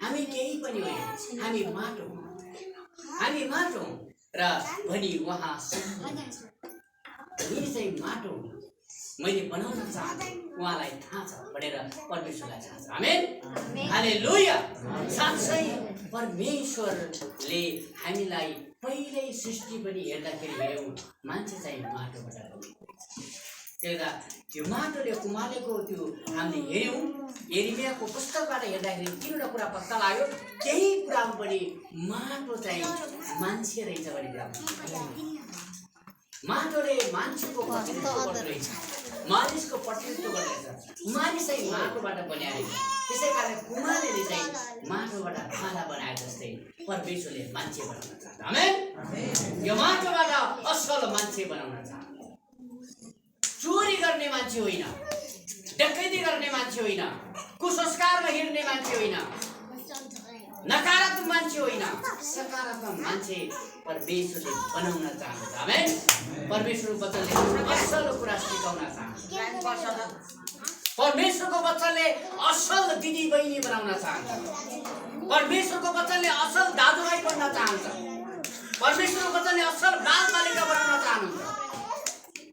हामी केही पनि होइन, हामी माटो हौँ र भनी उहाँ यी चाहिँ माटो मैले बनाउन चाहन्छु, उहाँलाई थाहा छ भनेर परमेश्वरलाई थाहा छ। आमेन। हालेलुया। साँच्चै परमेश्वरले हामीलाई पहिल्यै सृष्टि पनि हेर्दाखेरि हेऱ्यौँ मान्छे चाहिँ माटोबाट बनेको। त्यसले त्यो माटोले कुमालेको त्यो हामीले हेऱ्यौँ। यिर्मियाको पुस्तकबाट हेर्दाखेरि तीनवटा कुरा पत्ता लाग्यो। केही कुरामा पनि माटो चाहिँ मान्छे रहेछ भन्ने कुरा। माटोले मान्छेको प्रतिनिधित्व गर्दो रहेछ, मानिसको प्रतिनिधित्व गर्दो रहेछ। मानिस चाहिँ माटोबाट बनाएर, त्यसै कारण कुमारले चाहिँ माटोबाट भाँडा बनाए जस्तै परमेश्वरले मान्छे बनाउन चाहन्छ। आमेन। यो माटोबाट असल मान्छे बनाउन चाहन्छ। चोरी गर्ने मान्छे होइन, डकैती गर्ने मान्छे होइन, कुसंस्कारमा हिँड्ने मान्छे होइन, नकारात्मक मान्छे होइन, सकारात्मक मान्छे परमेश्वरले बनाउन चाहन्छ। आमेन। परमेश्वरको वचनले असल कुरा सिकाउन चाहन्छ। परमेश्वरको वचनले असल दिदी बहिनी बनाउन चाहन्छ। परमेश्वरको वचनले असल दाजुभाइ बन्न चाहन्छ। परमेश्वरको वचनले असल बालबालिका बनाउन चाहनुहुन्छ।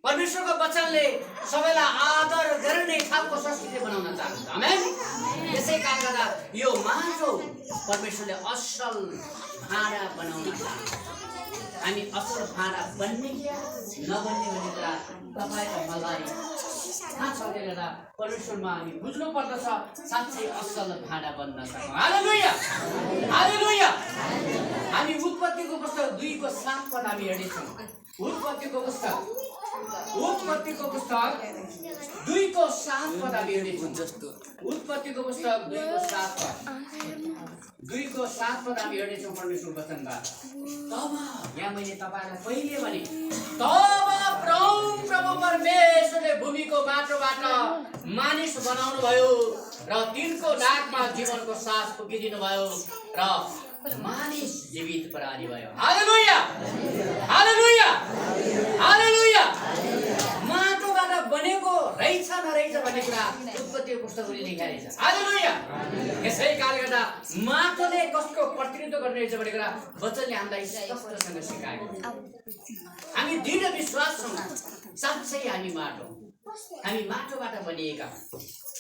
परमेश्वरको वचनले सबैलाई आदर गर्ने खालको संस्कृति बनाउन चाहन्छ। आमेन। यसै कारणले यो माटो परमेश्वरले असल भाँडा बनाउन चाहन्छ। हामी असल भाँडा बन्ने कि नबन्ने भन्ने कुरा तपाईँ र मलाई थाहा छ। त्यसले गर्दा परमेश्वरमा हामी बुझ्नु पर्दछ साँच्चै असल भाँडा बन्न सक्छौँ। हालेलुया। हालेलुया। हामी उत्पत्तिको पुस्तक 2:7 पद हामी हेर्नेछौँ। उत्पत्तिको पुस्तक 2:7 पद हामी हेर्नेछौँ। उत्पत्तिको पुस्तक 2:7 पद हामी हेर्नेछौँ परमेश्वरको वचनबाट। तब यहाँ मैले तपाईँलाई पहिले भने तब प्रभु परमेश्वरले भूमिको माटोबाट मानिस बनाउनु भयो र तिनको नाकमा जीवनको सास फुकिदिनु भयो र मानिस जीवित प्राणी भयो। हालेलुया। हालेलुया। हालेलुया। माटोबाट बनेको रहेछ नरहेछ भन्ने कुरा उत्पत्तिको पुस्तकले लेखेको रहेछ। हालेलुया। यसै कारणले गर्दा माटोले कसको प्रतिनिधित्व गर्ने रहेछ भन्ने कुरा वचनले हामीलाई स्पष्टसँग सिकाएको। हामी दृढ विश्वास छौँ साँच्चै हामी माटो, हामी माटोबाट बनिएका।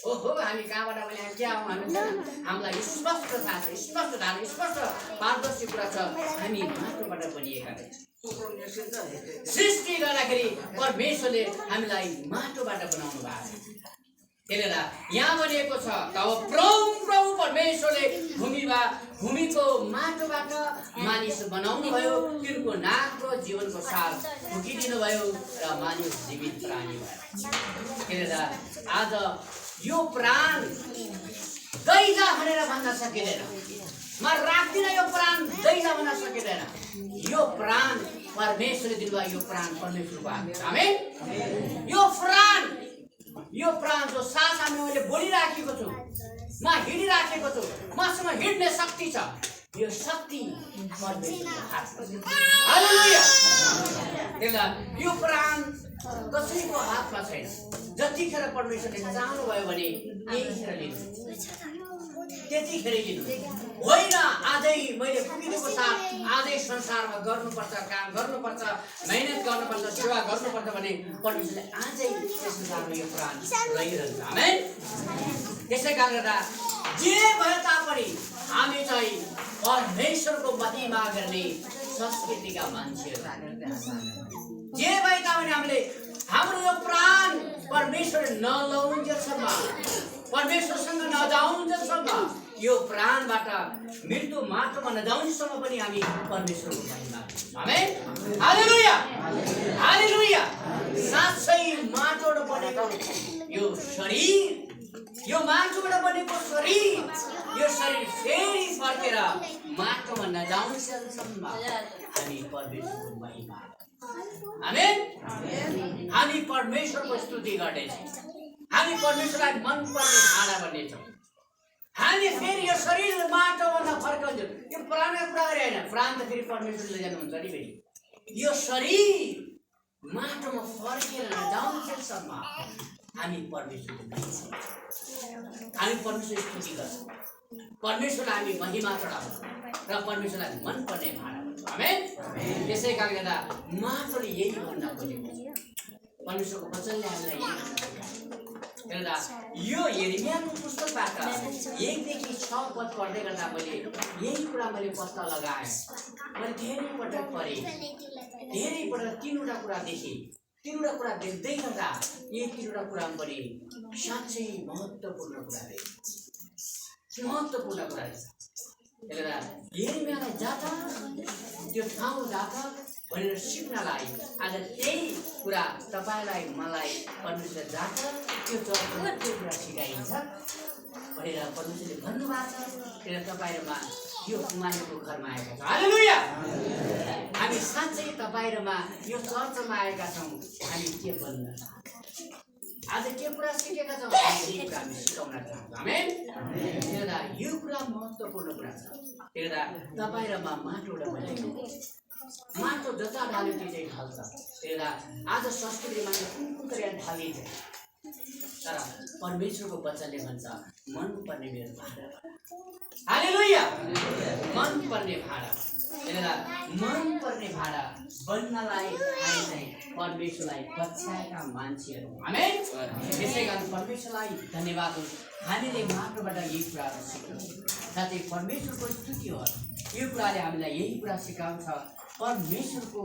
ओहो हामी कहाँबाट बने क्या हौँ हामीलाई स्पष्ट थाहा छ, स्पष्ट पारदर्शी कुरा छ। हामी माटोबाट बनिएका सृष्टि गर्दाखेरि परमेश्वरले हामीलाई माटोबाट बनाउनु भएको छ। त्यसले गर्दा यहाँ भनिएको छ तब प्रभु परमेश्वरले भूमिको माटोबाट मानिस बनाउनु भयो, तिनको नाकको जीवनको साथ फुकिदिनु भयो र मानिस जीवित प्राणी भयो। त्यसले गर्दा आज यो प्राण दैजा भनेर भन्न सकिँदैन। म राख्दिनँ यो प्राण दैजा भन्न सकिँदैन। यो प्राण परमेश्वरले दिनुभयो। यो प्राण परमेश्वरको हातमा छ। आमेन। यो प्राण जो सास मैले बोलिराखेको छु, म हिँडिराखेको छु, मसँग हिँड्ने शक्ति छ। यो शक्ति परमेश्वरको हातमा छ। हालेलुया। त्यसलाई यो प्राण कसैको हातमा छैन। जतिखेर परमेश्वरले चाहनुभयो भने त्यतिखेर लिनु, त्यतिखेर लिनु। होइन आजै मैले पुगेको साथ आजै संसारमा गर्नुपर्छ, काम गर्नुपर्छ, मेहनत गर्नुपर्छ, सेवा गर्नुपर्छ भने परमेश्वरले आजै यस संसारमा यो प्राण लैरहन्छ। आमेन। त्यसै कारणले गर्दा जे भए तापनि हामी चाहिँ परमेश्वरको महिमा गर्ने संस्कृतिका मान्छेहरू। जे भए तापनि हामीले हाम्रो यो प्राण परमेश्वर नलौन्जेलसम्म, परमेश्वरसँग नजाउन्जेलसम्म, यो प्राणबाट मृत्यु मात्रमा नजाउन्जेलसम्म पनि हामी परमेश्वरको महिमा गर्छौँ। आमेन। हालेलुया। हालेलुया। साँच्चै माटोबाट बनेको यो शरीर, यो माटोबाट बनेको शरीर, यो शरीर फेरि फर्केर माटोमा नजाउन्जेलसम्म हामी परमेश्वरको महिमा। आमेन। हामी परमेश्वरको स्तुति गर्नेछौँ। हामी परमेश्वरलाई मनपर्ने भाडा बन्नेछौँ। हामी फेरि यो शरीर माटोमा फर्काउँछौँ। यो पुरानो कुरा गरे होइन, प्राण त फेरि परमेश्वरले जानुहुन्छ नि फेरि। यो शरीर माटोमा फर्केर नजाउन्जेलसम्म हामी परमेश्वरको महिमा, हामी परमेश्वरको स्तुति गर्छौँ, परमेश्वरलाई हामी महिमा चढाउँछौँ र परमेश्वरलाई मनपर्ने भाडा बन्छौँ। आमेन। त्यसै कारणले गर्दा माटोले यही भन्न खोजेको छ, परमेश्वरको वचनले हामीलाई यही भन्न खोजेको छ। यो यिर्मयाको पुस्तकबाट 1 देखि 6 पद पढ्दै गर्दा मैले यही कुरा पत्ता लगाएँ। मैले धेरै पटक पढेँ, धेरै पटक 3वटा कुरा देखेँ। 3वटा कुरा देख्दै गर्दा यही 3वटा कुरामा पनि साँच्चै महत्त्वपूर्ण कुरा रहेछ, महत्त्वपूर्ण कुरा रहेछ। त्यसले गर्दा यिर्मयालाई जाता त्यो ठाउँ जाता भनेर सिक्नलाई आज त्यही कुरा तपाईँलाई मलाई परमेश्वरले जाता त्यो चर्चमा त्यो कुरा सिकाइन्छ भनेर परमेश्वरले भन्नुभएको छ। त्यसले तपाईँहरूमा यो कुमारीको घरमा आएका छौँ। हालेलुया। हामी साँच्चै तपाईँहरूमा यो चर्चमा आएका छौँ। हामी के बन्न चाहन्छौँ, आज के कुरा सिकेका छौँ, यही कुरा हामी सिकाउन चाहन्छौँ। आमेन। त्यसले यो कुरा महत्त्वपूर्ण कुरा छ। त्यसले तपाईँहरूमा माटोबाट बनेको माटो जता ढाल्यो त्यो चाहिँ ढल्छ। त्यसले आज संस्कृतिमा कुन तरिका ढालिन्छ, तर परमेश्वरको वचनले भन्छ मनपर्ने मेरो भाडा। हालेलुया। मनपर्ने भाडा। त्यसले मनपर्ने भाडा बन्नलाई हामी चाहिँ परमेश्वरलाई पछ्याएका मान्छेहरू। आमेन। त्यसै कारण परमेश्वरलाई धन्यवाद होस्, हामीले माटोबाट यही कुराहरू सिक्यौँ। साथै परमेश्वरको स्तुति हो, यो कुराले हामीलाई यही कुरा सिकाउँछ। परमेश्वरको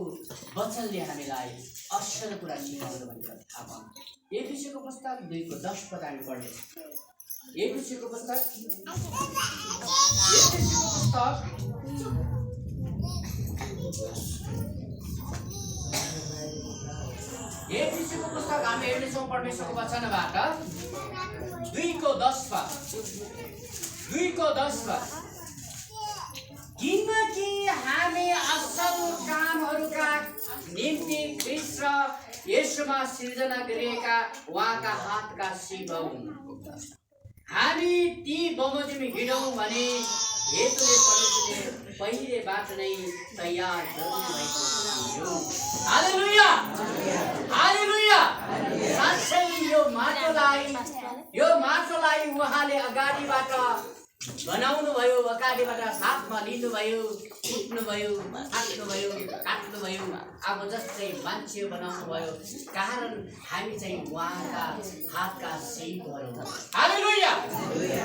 वचनले हामीलाई असल कुरा सिकाउँछ भनेर थाहा पाऊँ। एफिसीको पुस्तक 2:10 पद हामी पढ्नेछौँ। एफिसीको पुस्तक हामी हेर्नेछौँ परमेश्वरको वचनबाट 2:10 पद। किनकि हामी असल कामहरूका निम्ति ख्रीष्ट येशूमा सृजना गरिएका उहाँका हातका सिप हौँ। हामी ती बमोजिम हिँडौँ भने हेतुले परमेश्वरले पहिलेबाट नै तयार गर्नुभएको थियो। हालेलुया। हालेलुया। साँच्चै यो माटोलाई उहाँले अगाडिबाट बनाउनु भयो, अगाडिबाट हातमा लिनुभयो, कुट्नुभयो, काट्नुभयो, अब जस्तै मान्छे बनाउनु भयो। कारण हामी चाहिँ उहाँका हातका सिपहरू। हालेलुया।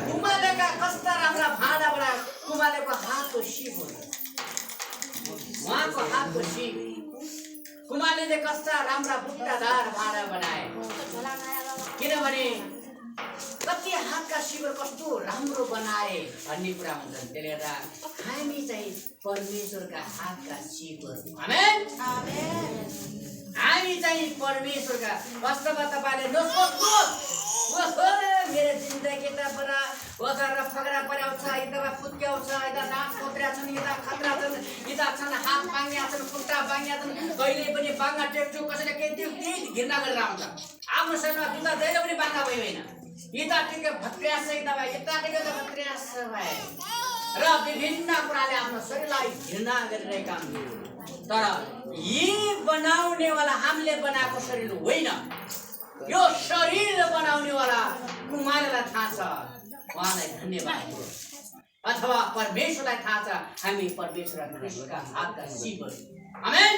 कुमालेका कस्ता राम्रा भाँडाबाट कुमालेको हातको सिपहरू, उहाँको हातको सिप। कुमालेले कस्ता राम्रा बुट्टादार भाँडा बनाए, किनभने कति हातका सिपहरू कस्तो राम्रो बनाए भन्ने कुरा हुन्छ। त्यसले गर्दा हामी चाहिँ परमेश्वरका हातका सिपहरू। आमेन। हामी चाहिँ परमेश्वरका। वास्तवमा तपाईँले नसोच्नुहोस् मेरो जिन्दगी त बडा वजार र फगरा पर्याउँछ, यता फुत्क्याउँछ, यता नाक कोत्र्या छन्, यता खतरा छन्, यता छन् हात बाङ्ग्या छन्, खुट्टा बाङ्ग्या छन्, कहिले पनि बाङ्गा टेक्छु, कसैले केही घिर्ना गरेर आउँछ। आफ्नो शरीरमा जुत्ता जहिले पनि बाङ्गा भयो होइन, यता टिके भत्र्यास, यता टिके त भत्र्यास भयो। र विभिन्न कुराले आफ्नो शरीरलाई घृणा गरिरहेका हुन्छन्। तर यी बनाउनेवाला हामीले बनाएको शरीर होइन, यो शरीर बनाउनेवाला कुमारलाई थाहा छ, उहाँलाई धन्यवाद हो। अथवा परमेश्वरलाई थाहा छ हामी परमेश्वरका हातका शिवहरू। आमेन।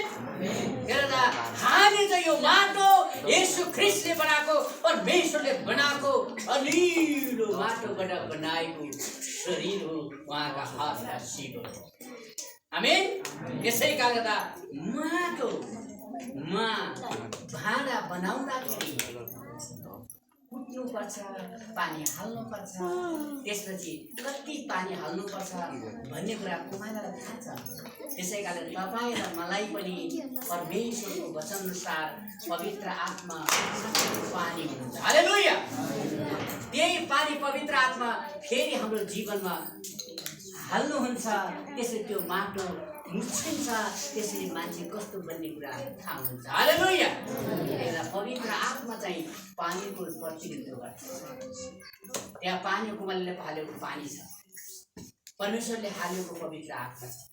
हेर्दा हामी चाहिँ यो माटो येशू ख्रीष्टले बनाएको, परमेश्वरले बनाएको अलिलो माटोबाट बनाएको शरीर हो, उहाँका हातका शिवहरू। आमेन। यसै कारणले माटोमा भाँडा बनाउँदाखेरि कुट्नुपर्छ, पानी हाल्नुपर्छ, त्यसपछि कति पानी हाल्नुपर्छ भन्ने कुरा कुमारलाई थाहा छ। त्यसै कारण तपाईँ र मलाई पनि परमेश्वरको वचनअनुसार पवित्र आत्मा पानी हुनुहुन्छ। हालेलुया। त्यही पानी पवित्र आत्मा फेरि हाम्रो जीवनमा हाल्नुहुन्छ, त्यसरी त्यो माटो मुछिन्छ, त्यसरी मान्छे कस्तो बन्ने कुरा थाहा हुन्छ। हालेलुया। पवित्र आत्मा चाहिँ पानीको प्रतिनिधित्व गर्छ। त्यहाँ पानी कुमारले हालेको पानी छ, परमेश्वरले हालेको पवित्र आत्मा छ।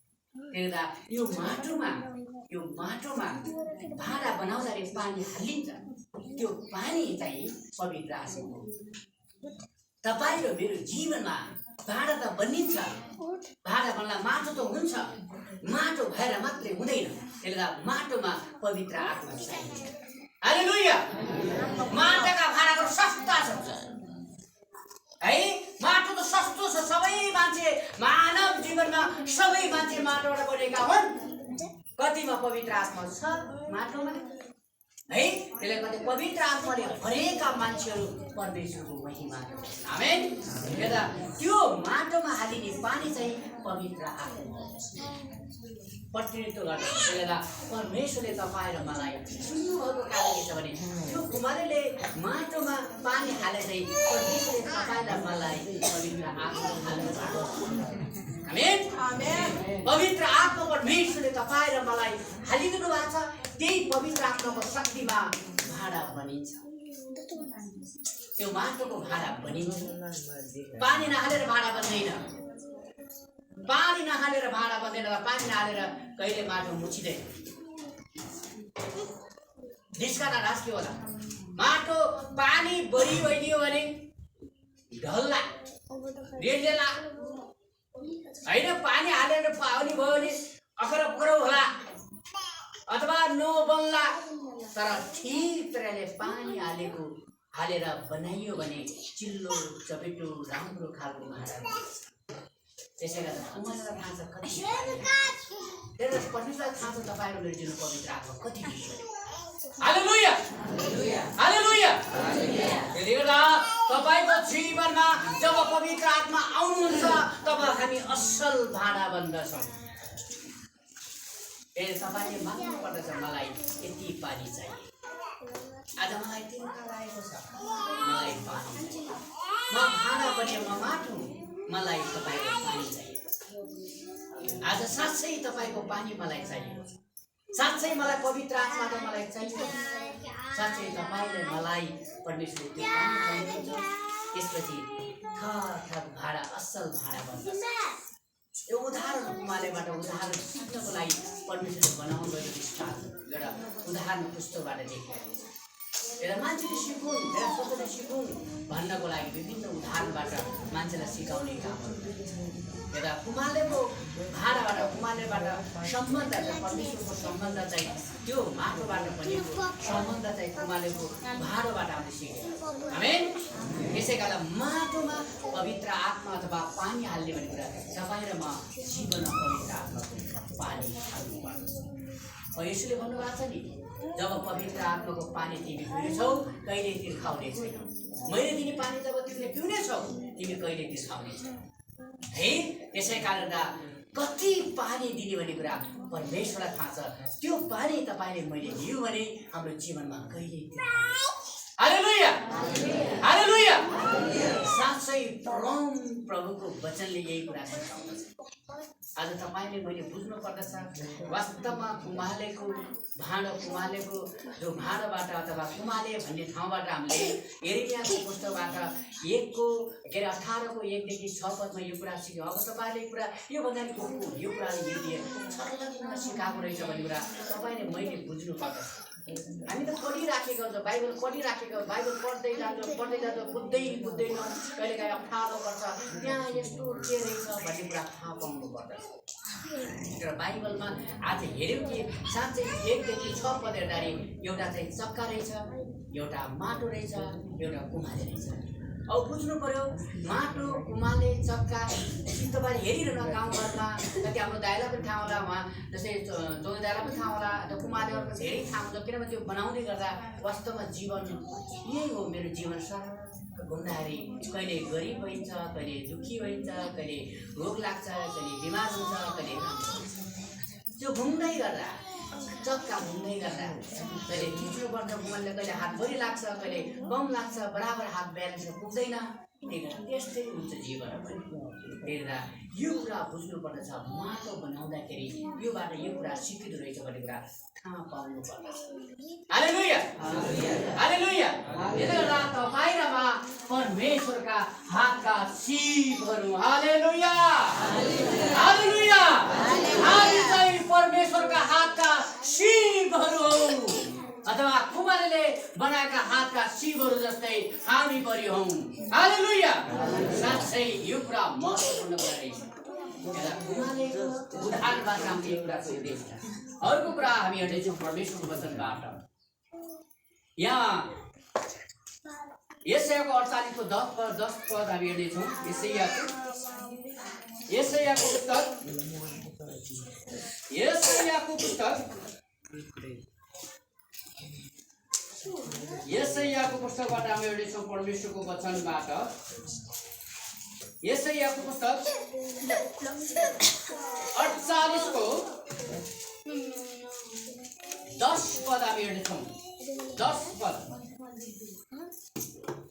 हेर्दा यो माटोमा भाँडा बनाउँदाखेरि पानी हालिन्छ, त्यो पानी चाहिँ पवित्र आत्मा हो। तपाईँ र मेरो जीवनमा भाँडा त बनिन्छ, भाँडा बन्दा माटो त हुन्छ, माटो भएर मात्रै हुँदैन, त्यसले माटोमा पवित्र आत्मा चाहिन्छ। हालेलुया। माटोका भाँडाहरू सस्ता छ है, माटो त सस्तो छ। सबै मान्छे मानव जीवनमा सबै मान्छे माटोबाट बनेका हुन्। कतिमा पवित्र आत्मा छ माटोमा है, त्यसले गर्दा पवित्र आत्माले हरेका मान्छेहरू परमेश्वरको महिमा। आमेन। हेर्दा त्यो माटोमा हालिने पानी चाहिँ पवित्र आत्मा प्रतिनिधित्व गर्छ। त्यसले गर्दा परमेश्वरले तपाईँ र मलाई सुन्नुभएको कारण के छ भने त्यो कुमारले माटोमा पानी हाले चाहिँ परमेश्वरले तपाईँ र मलाई पवित्र आत्मा हाल्नु। आमेन। पवित्र आत्मा परमेश्वरले तपाईँ र मलाई हालिदिनु भएको छ। त्यही पवित्र आत्माको शक्तिमा भाँडा बनिन्छ, त्यो माटोको भाँडा बनिन्छ। पानी नहालेर भाँडा बन्दैन, पानी नहालेर भाँडा बन्दैन, पानी नहालेर कहिले माटो मुछिँदैन। निस्कन रास के होला, माटो पानी बढी भइदियो भने ढल्ला रेलेला होइन, पानी हालेर पानी भयो भने अखरा पक्राउ होला अथवा नबन्ला। तर ठिक तरहले पानी हालेर बनाइयो भने चिल्लो चपेटो राम्रो खालको भाँडा। त्यसै गर्दा उहाँलाई थाहा छ कति परमेश्वरलाई थाहा छ तपाईँहरू मेरो जीवन पवित्र आत्मा कति विश्व। हालेलुया। हालेलुया। त्यसले गर्दा तपाईँको जीवनमा जब पवित्र आत्मा आउनुहुन्छ तब हामी असल भाँडा बन्दछौँ। तपाईँले माग्नु पर्दछ मलाई यति पानी चाहिए, आज मलाई तिर्खा लागेको छ, मलाई पानी चाहिए, म भाँडा बने म माटो, मलाई तपाईँको पानी चाहिए। आज साँच्चै तपाईँको पानी मलाई चाहियो, साँच्चै मलाई पवित्र आत्मा त मलाई चाहियो, साँच्चै तपाईँले मलाई परमेश्वरले त्यो पानी चाहिन्छ। त्यसपछि थर भाँडा असल भाँडा बन्छ। यो उदाहरण उमालेबाट उदाहरण सिक्नको लागि परमेश्वरले बनाउनु भएको एउटा उदाहरण पुस्तकबाट देखेको एउटा मान्छेले सिकुन्, एउटा सोचले सिकुन् भन्नको लागि विभिन्न उदाहरणबाट मान्छेलाई सिकाउने कामहरू एउटा कुमालेको भाँडाबाट कुमालेबाट सम्बन्ध छ। परमेश्वरको सम्बन्ध चाहिँ त्यो माटोबाट बनेको सम्बन्ध चाहिँ कुमालेको भाँडोबाट हामीले सिक्यौँ। आमेन। यसै कारण माटोमा पवित्र आत्मा अथवा पानी हाल्ने भन्ने कुरा तपाईँ र म जीवनमा पवित्र आत्माको पानी हाल्नुपर्छ। यसले भन्नुभएको छ नि, जब पवित्र आत्माको पानी तिमी पिउनेछौ कहिले तिर्खाउने छैन। मैले दिने पानी जब तिमीले पिउनेछौ तिमी कहिले तिर्खाउने छैन है। यसै कारण कति पानी दिने भन्ने कुरा परमेश्वरलाई थाहा छ। त्यो पानी तपाईँले मैले दियो भने हाम्रो जीवनमा कहिले। हालेलुया। हालेलुया। साँच्चै साँच्चै परम प्रभुको वचनले यही कुरा सिकाउँदछ। आज तपाईँले मैले बुझ्नु पर्दछ, वास्तवमा कुमालेको भाँडो, कुमालेको जो भाँडोबाट अथवा कुमाले भन्ने ठाउँबाट हामीले यिर्मयाको पुस्तकबाट 1:18 6 पदमा यो कुरा सिक्यौँ। अब तपाईँले कुरा योभन्दा यो कुराले यदि छर्लङ्ग सिकाएको रहेछ भन्ने कुरा तपाईँले मैले बुझ्नु पर्दछ। हामी त पढिराखेको हुन्छ, बाइबल पढिराखेको, बाइबल पढ्दै जाँदा बुझ्दैन, कहिलेकाहीँ अप्ठ्यारो पर्छ, त्यहाँ यस्तो के रहेछ भन्ने कुरा थाहा पाउनु पर्दछ। र बाइबलमा आज हेऱ्यौँ कि साँच्चै 1-6 पद हेर्दाखेरि एउटा चाहिँ चक्का रहेछ, एउटा माटो रहेछ, एउटा कुमाले रहेछ। अब बुझ्नु पर्यो, माटो, कुमाले, चक्का तपाईँले हेरिरहनु गाउँघरमा, कति हाम्रो दाइलाई पनि थाहा होला, उहाँ जस्तै जोगी दाइलाई पनि थाहा होला, कुमालेहरूको धेरै थाहा हुन्छ, किनभने त्यो बनाउँदै गर्दा वास्तवमा जीवन यही हो। मेरो जीवन सरल घुम्दाखेरि कहिले गरिब भइन्छ, कहिले दुःखी भइन्छ, कहिले रोग लाग्छ, कहिले बिमार हुन्छ, कहिले त्यो घुम्दै गर्दा, चक्का घुम्दै गर्दा कहिले खिच्नु पर्छ कुमारले, कहिले हात बढी लाग्छ, कहिले कम लाग्छ, बराबर हात ब्यालेन्स पुग्दैन, त्यस्तै हुन्छ जीवन पनि। हेर्दा यो कुरा बुझ्नु पर्दछ, माटो बनाउँदाखेरि योबाट यो कुरा सिकिँदो रहेछ भन्ने कुरा थाहा पाउनु पर्दछ। हालेलुया, हालेलुया। यसले गर्दा तपाईँ र म परमेश्वरका हातका सीपहरू, हालेलुया, हालेलुया, हामी चाहिँ परमेश्वरका हातका सीपहरू हौ, अथवा कुमारले बनाएका हातका सीपहरू जस्तै हामी पनि हौँ। हालेलुया। साँच्चै यो कुरा महत्त्वपूर्ण कुरा रहेछ। कुमारले उदाहरणबाट हामीले कुरा सिक्दैछ। अर्को कुरा हामी हेर्दैछौँ परमेश्वरको वचनबाट। यहाँ यशायाको 48:10 पद हामी हेर्दैछौँ। यशायाको पुस्तकबाट हामी हेर्दैछौँ परमेश्वरको वचनबाट। यशायाको पुस्तक 48:10 पद हामी हेर्दैछौँ। 10 पद,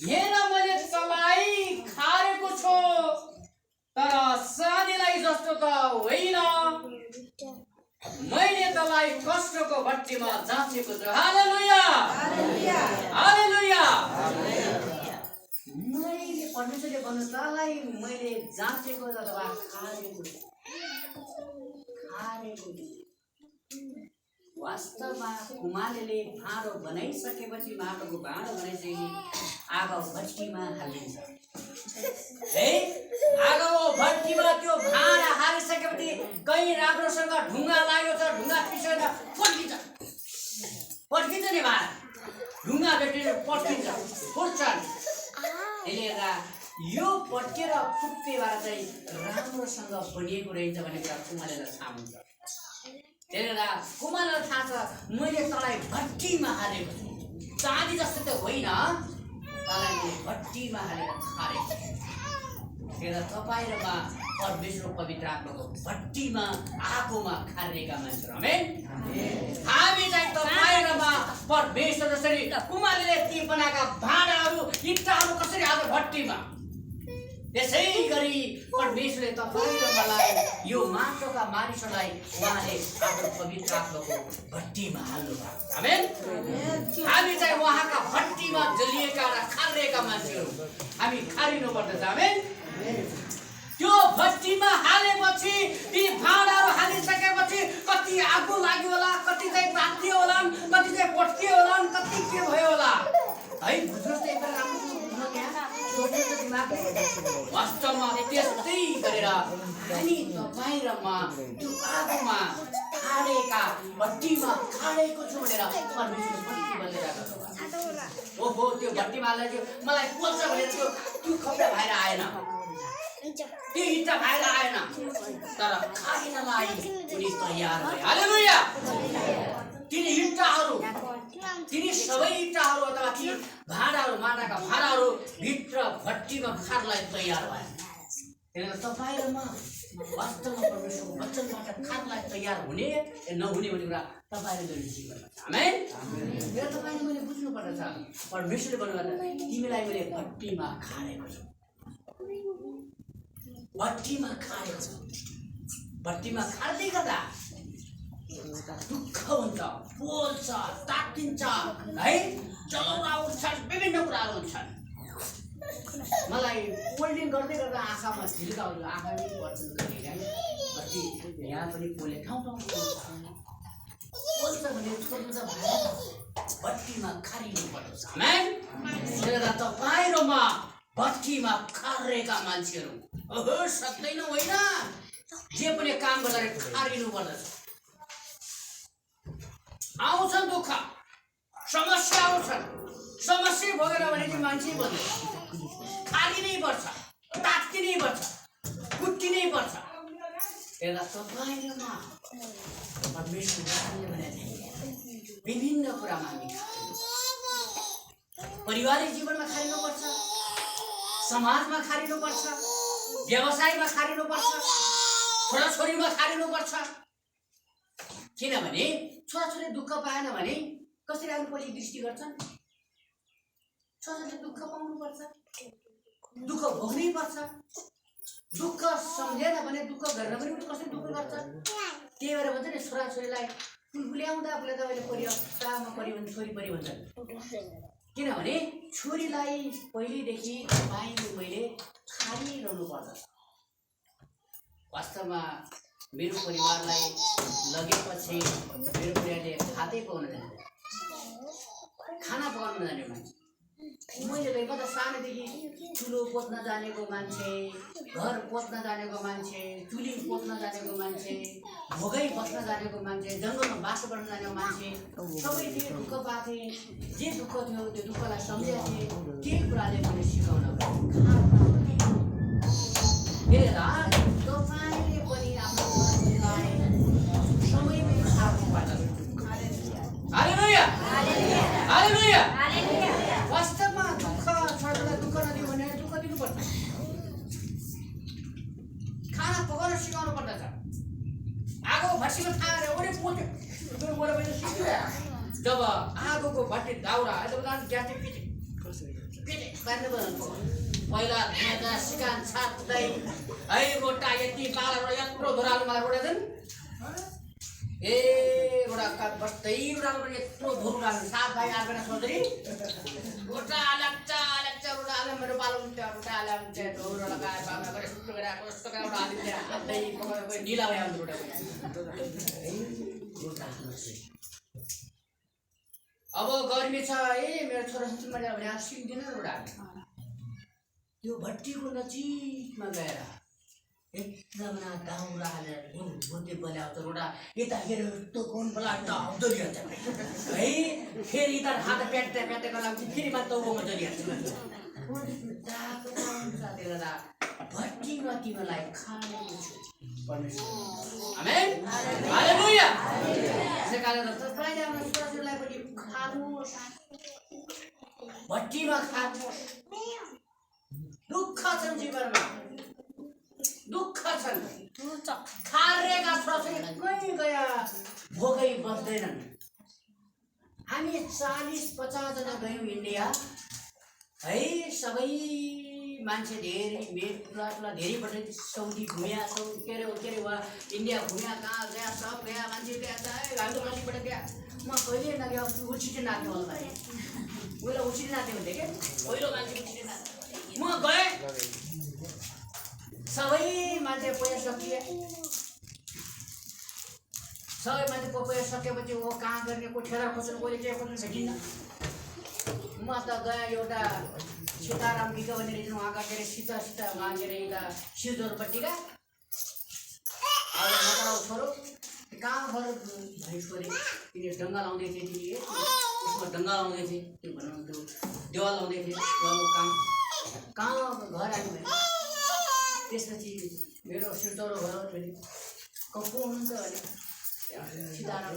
हेर मैले तँलाई खारेको छु, तर सानीलाई जस्तो त होइन, मैले तँलाई कष्टको भट्टीमा जाँचेको छु। हालेलुया, हालेलुया। मैले परमेश्वरले भन्नु, तँलाई मैले जाँचेको अथवा खारेको छु। वास्तवमा कुमारले भाँडो बनाइसकेपछि, माटोको भाँडो बनाइसकेपछि आगो भट्टीमा हालिन्छ है। आगो भट्टीमा त्यो भाँडा हालिसकेपछि कहीँ राम्रोसँग ढुङ्गा लाग्यो छ, ढुङ्गा पिसेर पड्किन्छ नि भाँडा, ढुङ्गा भेटेर पड्किन्छ, फुट्छन्। त्यसले गर्दा यो पड्केर फुट्नेबाट चाहिँ राम्रोसँग बनिएको रहेछ भन्ने कुरा कुमारलाई थाहा हुन्छ। त्यसले गर्दा कुमारलाई थाहा छ, मैले तँलाई भट्टीमा हालेको छु, चाँदी जस्तो त होइन, तँलाई मैले भट्टीमा हालेर खारेको छु। त्यसले तपाईँ र म परमेश्वर पवित्र आत्माको भट्टीमा, आगोमा खारेका मान्छेहरू। आमेन। हामी चाहिँ तपाईँ र म परमेश्वर जसरी कुमारले ती बनाएका भाँडाहरू, इँटाहरू कसरी आज भट्टीमा, त्यसै गरी परमेश्वरले तपाईँ र मलाई, यो माटोका मानिसहरूलाई उहाँले आफ्नो पवित्र आत्माको भट्टीमा हाल्नु भएको छ। आमेन। हामी चाहिँ उहाँका भट्टीमा जलिएका र खारिएका मान्छेहरू, हामी खारिनु पर्दछ। आमेन। त्यो भट्टीमा हालेपछि, ती भाँडाहरू हालिसकेपछि कति आगो लाग्यो होला, कति चाहिँ तातियो होला, कति चाहिँ पड्कियो होला, कति के भयो होला है। बुझ्नुहोस् त, एक वास्तवमा त्यस्तै गरेर हामी तपाईँ र म त्यो आगोमा खारेका, भट्टीमा खारेको छु भनेर परमेश्वर भट्टी बनिरहेको छ। ओहो, त्यो भट्टीमा हाल्दा मलाई पोल्छ भनेर त्यो खप्रा भएर आएन, त्यो इँटा भएर आएन, तर खाइनलाई उनी तयार भए। हालेलुया। तिनी इँटाहरू, तिनी सबै इँटाहरू अथवा ती भाँडाहरू, माटाका भाँडाहरू भित्र भट्टीमा खारलाई तयार भए। त्यसले तपाईँ र म वास्तवमा परमेश्वरको वचनबाट खारलाई तयार हुने नहुने भन्ने कुरा तपाईँले मेरो जीवनमा छ। आमेन। यो तपाईँले मैले बुझ्नु पर्दछ, परमेश्वरले भन्नुभएको, तिमीलाई मैले भट्टीमा खारेको छु। भट्टीमा खारेछ। भट्टीमा खार्दै गर्दा दुःख हुन्छ, पोल्छ, तात्तिन्छ है, जलौरा उठ्छन्, विभिन्न कुराहरू हुन्छन्। मलाई पोल्डिङ गर्दै गर्दा आँखामा झिल्का आउँछ, आँखा पनि पर्छन् कहिलेकाहीँ। कति यहाँ पनि पोल्ने ठाउँ पोल्छ भने छोड्नु त भएन, भट्टीमा खारिनु पर्छ। आमेन। तपाईँ र म भट्टीमा खारेका मान्छेहरू सक्दैन होइन, जे पनि काम गर्दा खारिनु पर्दछ। आउँछन् दुःख, समस्या आउँछन्, समस्या भोगेर भने चाहिँ मान्छे बन्छ, खारिनै पर्छ, तात्तिनै पर्छ, कुट्टिनै पर्छ। यता तपाईँ र म परमेश्वरले भने विभिन्न कुरामा हामी खारिनु, पारिवारिक जीवनमा खारिनु पर्छ, समाजमा खारिनु पर्छ, व्यवसायमा खारिनु पर्छ, छोराछोरीमा खारिनु पर्छ। किनभने छोराछोरी दुःख पाएन भने कसरी आफूले दृष्टि गर्छन्? छोराछोरीले दुःख पाउनुपर्छ, दुःख भोग्नै पर्छ। दुःख सम्झेन भने दुःख गर्न पनि कसरी दुःख गर्छ? त्यही भएर भन्छ नि छोराछोरीलाई ल्याउँदा बोले तपाईँले परिवारमा परिबन्ध छोरी परि भन्छन्। किनभने छोरीलाई पहिलेदेखि तपाईँले मैले खारिरहनु पर्दछ। वास्तवमा मेरो परिवारलाई लगेपछि मेरो परिवारले खाँदै पकाउन जाने, खाना पकाउन जाने मान्छे। मैले त सानोदेखि चुलो पोत्न जानेको मान्छे, घर पोत्न जानेको मान्छे, चुली पोत्न जानेको मान्छे, भोगै बस्न जानेको मान्छे, जङ्गलमा बास गर्न जानेको मान्छे। सबै जे दुःख पाएको थिएँ, जे दुःख थियो त्यो दुःखलाई सम्झेको थिएँ। केही कुराले मैले सिकाउन तपाईँले पनि आफ्नो छोराछोरीलाई समयमै खानु पर्दछ। हालेलुया, हालेलुया। वास्तवमा दुःख छोराछोरीलाई दुःख नदियो भने दुःख दिनुपर्छ। खाना पकाउन सिकाउनु पर्दछ। आगो भट्टीमा थालेर ओरे पोल्यो, मेरो बुढाबुढीले सिक्यो। जब आगोको भट्टी दाउरा ग्यासले पिटे पार्नु पर्छ। पहिला धुँदा सिकान छाप्दै है रोटा यति पालेर यत्रो धुरालुमा रोडेछन्। ए रोडा काट बस्दै रोडालुमा यत्रो धुरालु सात भाइ आठ बेला सोधरी रोटा लच्चा लच्चा रोटा आले मेरो पालो हुन्छ, रोटा आले हुन्छ, ढोरो लगाए पामा गरे सुस्तो गरे कस्तो गरे रोटा आले हातै पकाएर गए ढिला भयो हाम्रो रोटा। अब गर्मी छ ए मेरो छोराछोरी मैले भने सिक्दिन रोटा। त्यो भट्टीको नजिकमा गएर एकदम दाउरा हालेर भुते बल्याउँछ रोटा। यता हेरेर यस्तो कोन बेला आउँदो रहेछ है, फेरि यता हात प्याट्दै प्याट्दै गर्दा फेरि मात्र उभोमा चलिहाल्छ। भट्टीमा तिमीलाई खानेको छु। आमेन, हालेलुया। त्यसै कारण तपाईँले आफ्नो छोराछोरीलाई पनि खानुहोस्, भट्टीमा खानुहोस्। दुःख छन् जीवनमा, दुःख छन्। खारेका छोराछोरी कहीँ गया भोगै बस्दैनन्। हामी 40-50 जना गयौँ इन्डिया है। सबै मान्छे धेरै ठुला धेरैपल्ट सौदी घुम्या, के अरे वहाँ इन्डिया घुम्या, कहाँ गया सब गया मान्छे गया हामी त मान्छेबाट गया। म कहिले नगयो उछिटे नाच्ने होला पहिला उछिटे नाच्ने हुन्थ्यो क्या, पहिलो मान्छे उछिटे नाच्ने। म गएँ, सबै मान्छे पैसा सकिए, सबै मान्छे पैसा सकेपछि वो कहाँ गर्ने, को ठेला खोज्नु, कोहीले के खोज्नु सकिन्न। म त गएँ एउटा सीताराम गिका भन्ने रहेछन् उहाँका के अरे सीता उहाँ के अरे यता सिलचरपट्टिका नकराउ छोरो कहाँ घर छोरी तिनीहरू डङ्गा लाउँदै थिए। तिनीले उसमा डङ्गा लाउँदै थिए, त्यो भनौँ त्यो देवाल लाउँदै थिए। देवालको काम कहाँ घर आयो भने त्यसपछि मेरो सिलचरो घर फेरि को हुनुहुन्छ भने सीताराम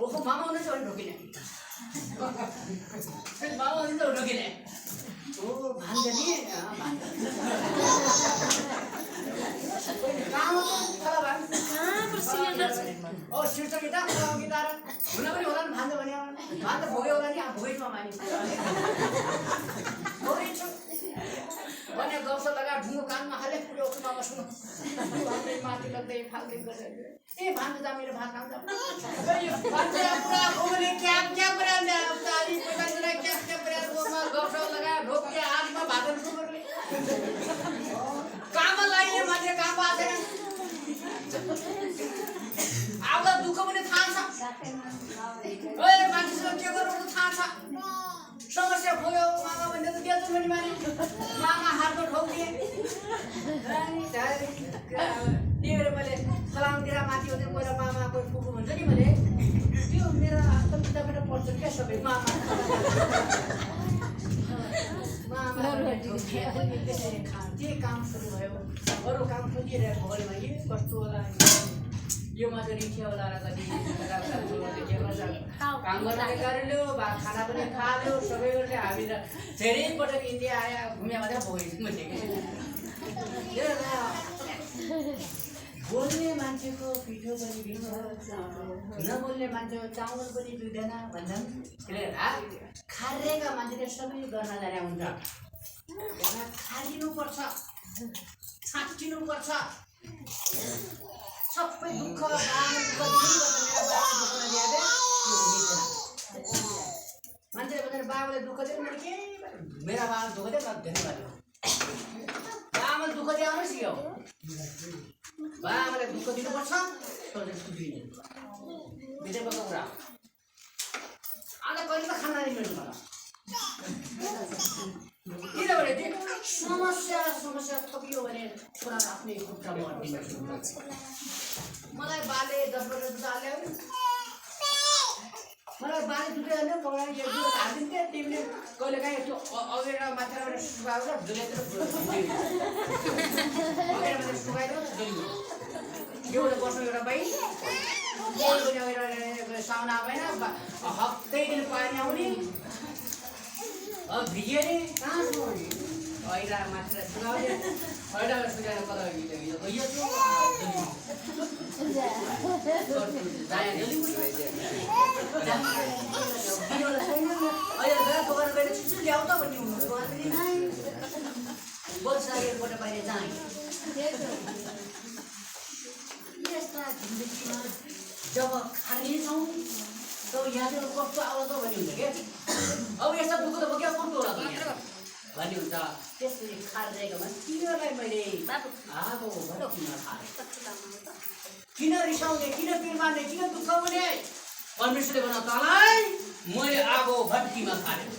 ओहो मामा हुनुहुन्छ भने ढोकिने, मामा हुनुहुन्छ ढोकिने। ओ भान्जा नि शीर्षक गीता गीता हुन पनि होला नि भान्जा भने भान्जा भोग्यो होला नि भोगैमा मानिस भने गौसा लगा ढुङ्गो कानमा हाले पुऱ्यो उखुमा बस्नु भन्दै माथि लग्दै फाल्दै गर्दै ए भान्जा जा मेरो भात खान्छ यो भान्जा पुरा खोले क्या क्या परान्दा तारी पटाइरा क्या क्या परार गोमा गौसा लगा ढोक्के हातमा भात सुगरले काम लाइले मान्छे काम आदैन आउला दुःख पनि थाहा छ ओए मान्छेसँग के गर्नु थाहा छ समस्या भयो मामा भन्ने त दिएछ भने माने मामा हातको ठोक्दिए अनि त्यही मैले फलाउतिर माथि हुँदै गएर मामा कोही फुपू हुन्छ नि मैले त्यो मेरो हस्त किताबबाट पढ्छ क्या सबै मामा के काम सुरु भयो अरू काम खोजिरहेको घरमा के कस्तो होला यो मात्र रिक्यो होला र कति काम गर्ने गरेल्यो खाना पनि खाल्यो सबै गर्ने हामी त धेरै पटक इन्डिया आयो घुम्या मात्रै बोल्ने मान्छेको पिठो पनि भिड्छ नबोल्ने मान्छेको चामल पनि दुख्दैन भन्छन् त्यसले गर्दा खारेका मान्छेले सबै गर्न जाने हुन्छ खारिनुपर्छ छाँटिनुपर्छ सबै दुःख मान्छेले भनेर बाबाले दुःख दियो मैले के मेरा बाबाले दुःख दियो धेरै भयो बाबाले दुःख दियो आउनु सिक्यो बाबाले दुःख दिनुपर्छ विजयको कुरा आज कहिले त खाना नै मिल्नु होला किनभने त्यो समस्या थपियो भने छोरा आफ्नै खुट्टामा अड्डिन्छ मलाई बाले 10 वर्ष दुध हाल्यो मलाई बाले दुध हाल्यो पगाइ एक दुध हालिदिन्थे तिमीले कहिले काहीँ त्यो अगेर मात्राबाट सुकाएर धुलेतिर सुकाएर एउटा वर्ष एउटा बाई साउन आएन हप्तै दिन पानी आउने भिज्यो नि कहाँ पहिला मात्र सुकाउने पहिला सुकाएर कता गइयो ल्याउ त भन्ने हुनु बोल्साबाट बाहिर जाने यस्ता जिन्दगीमा जब खारिन्छौँ तब यादहरू कस्तो आउँछ भन्ने हुन्छ क्या अब यस्ता दुःख त क्या कस्तो होला भन्ने हुन्छ त्यसरी खारिरहेकोमा तिनीहरूलाई मैले आगो भएर किन रिसाउने किन पिर मार्ने किन दुःख हुने परमेश्वरले भन्न तँलाई मैले आगो भट्टीमा खारेँ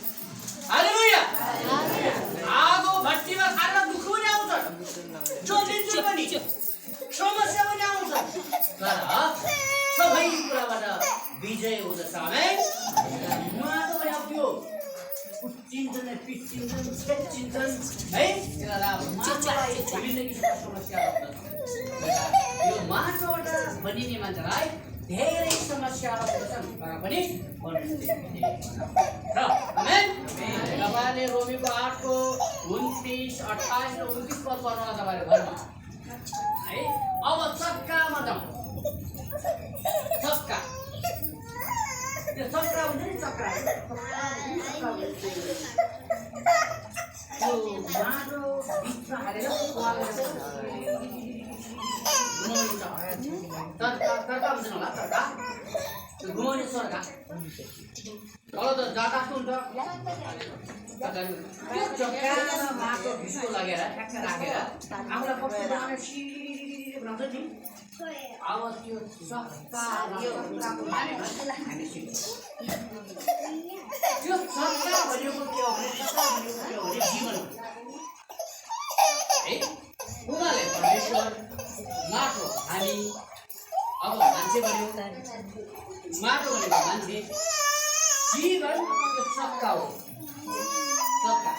हालेलुया आगो भट्टीमा खारेर दुःख पनि आउँछ जलिन्छु पनि समस्या पनि आउँछ तर सबै कुराबाट विजय हुँदछ आमेन माटो पनि आउँथ्यो चिन्छन् पिचिन्छन् छेचिन्छन् है माटोलाई विभिन्न किसिमका समस्या आउँछ यो माटोबाट बनिने मान्छेलाई धेरै समस्याहरू हुन्छन् तर पनि आमेन तपाईले रोमीको 8 को 29, 28 र 29 पद पढ्नु होला तपाईहरु घरमा है अब चक्कामा जाउँ चक्का त्यो चक्रा हुन्छ नि चक्रा त्यो माटो भित्र हालेर तर्का हुन्छ होला तर्का त्यो घुमाउने सर्का तल त जाँदा हुन्छ त्यो चक्कामा माटो भिस्को लगेर ठ्याक्क राखेर आफूलाई कस्तो बनाउने सिरी बनाउँछ नि अब त्यो चक्का यो हामी सिक्छौँ त्यो चक्का भनेको के हो भने चक्का भनेको के हो भने जीवन हो है उनीहरूले परमेश्वर माटो हामी अब मान्छे बन्यो माटो भनेको मान्छे जीवन त्यो चक्का हो चक्का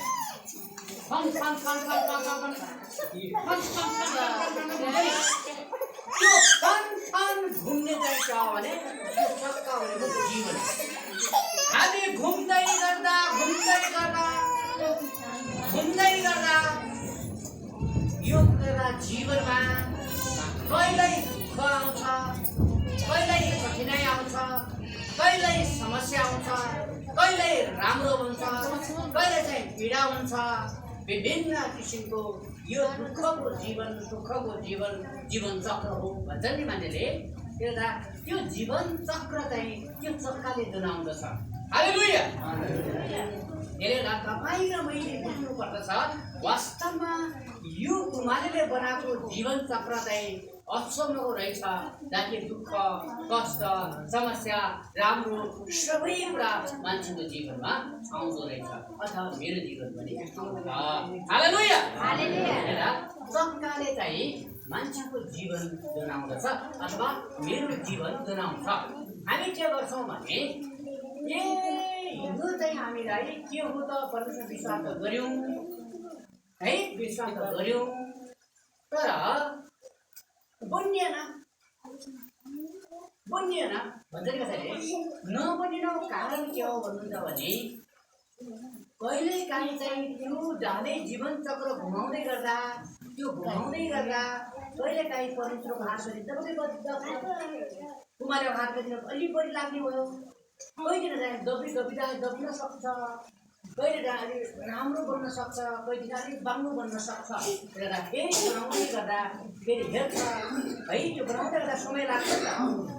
फन फन फन फन फन फन त्यो फन फन घुम्ने चाहिँ छ भने त्यो चक्का भनेको जीवन हामी घुम्दै गर्दा यो कुरा जीवनमा कहिल्यै दुःख आउँछ कहिल्यै कठिनाइ आउँछ कहिल्यै समस्या आउँछ कहिल्यै राम्रो हुन्छ कहिले चाहिँ पीडा हुन्छ विभिन्न किसिमको यो दुःखको जीवन सुखको जीवन चक्र हो भन्छ नि मान्छेले। त्यसले त्यो जीवन चक्र चाहिँ त्यो चक्काले जनाउँदछ। हालेलुया। त्यसले तपाईँ र मैले बुझ्नुपर्दछ वास्तवमा यो उमालेले बनाएको जीवन चक्र चाहिँ अचम्मको रहेछ, जहाँ कि दुःख कष्ट समस्या राम्रो सबै कुरा मान्छेको जीवनमा आउँदो रहेछ, अथवा मेरो जीवन पनि हालेलुया। चक्काले चाहिँ मान्छेको जीवन जनाउँदछ अथवा मेरो जीवन जनाउँछ। हामी के गर्छौँ भने यो चाहिँ हामीलाई के हो त परमेश्वर विश्वास त गऱ्यौँ है, विश्वास त गऱ्यौँ, तर बनिएन भन्छ नि कसैले। नबनिनुको कारण के हो भन्नुहुन्छ भने कहिले काहीँ चाहिँ त्यो जाँदै जीवन चक्र घुमाउँदै गर्दा कहिले काहीँ परमेश्वरको हातले कुमारको हातको अलिक बढी लाग्ने भयो, कहिले चाहिँ दबिन सक्छ, कहिले अलिक राम्रो बन्न सक्छ, कहिले अलिक बाङ्गो बन्न सक्छ। र फेरि बनाउँदै गर्दा फेरि हेर्छ है, त्यो बनाउँदै गर्दा समय लाग्छ नि त,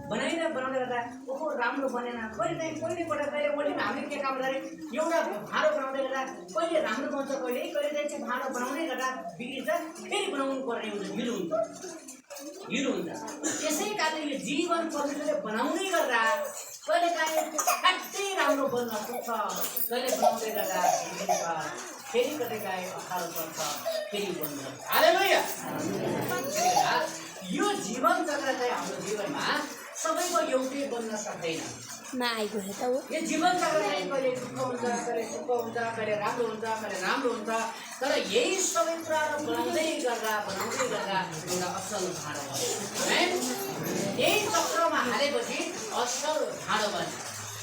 बनाउँदै गर्दा ओहो राम्रो बनेन। कहिलेपल्ट कहिले ओलीमा हामीले के काम गरे, एउटा भाँडो बनाउँदै गर्दा कहिले राम्रो बन्छ, कहिले चाहिँ भाँडो बनाउँदै गर्दा बिग्रिन्छ, फेरि बनाउनु पर्ने हुन्छ, ढिलो हुन्छ। त्यसै कारणले यो जीवन परमेश्वरले बनाउँदै गर्दा कहिले काहीँ ठ्याक्कै राम्रो बन्न पुग्छ, कहिले बनाउँदै गर्दा बिग्रिन्छ, फेरि कतै काहीँ अप्ठ्यारो पर्छ, फेरि बन्छ। हालेलुया। यो जीवन चक्र चाहिँ हाम्रो जीवनमा सबैको एउटै बन्न सक्दैन। यो जीवन चक्र चाहिँ कहिले दुःख हुन्छ, कहिले सुख हुन्छ, कहिले राम्रो हुन्छ, तर यही सबै कुराहरू बनाउँदै गर्दा एउटा असल भाँडो बन्छ। यही चक्रमा हालेपछि असल भाँडो बन्छ।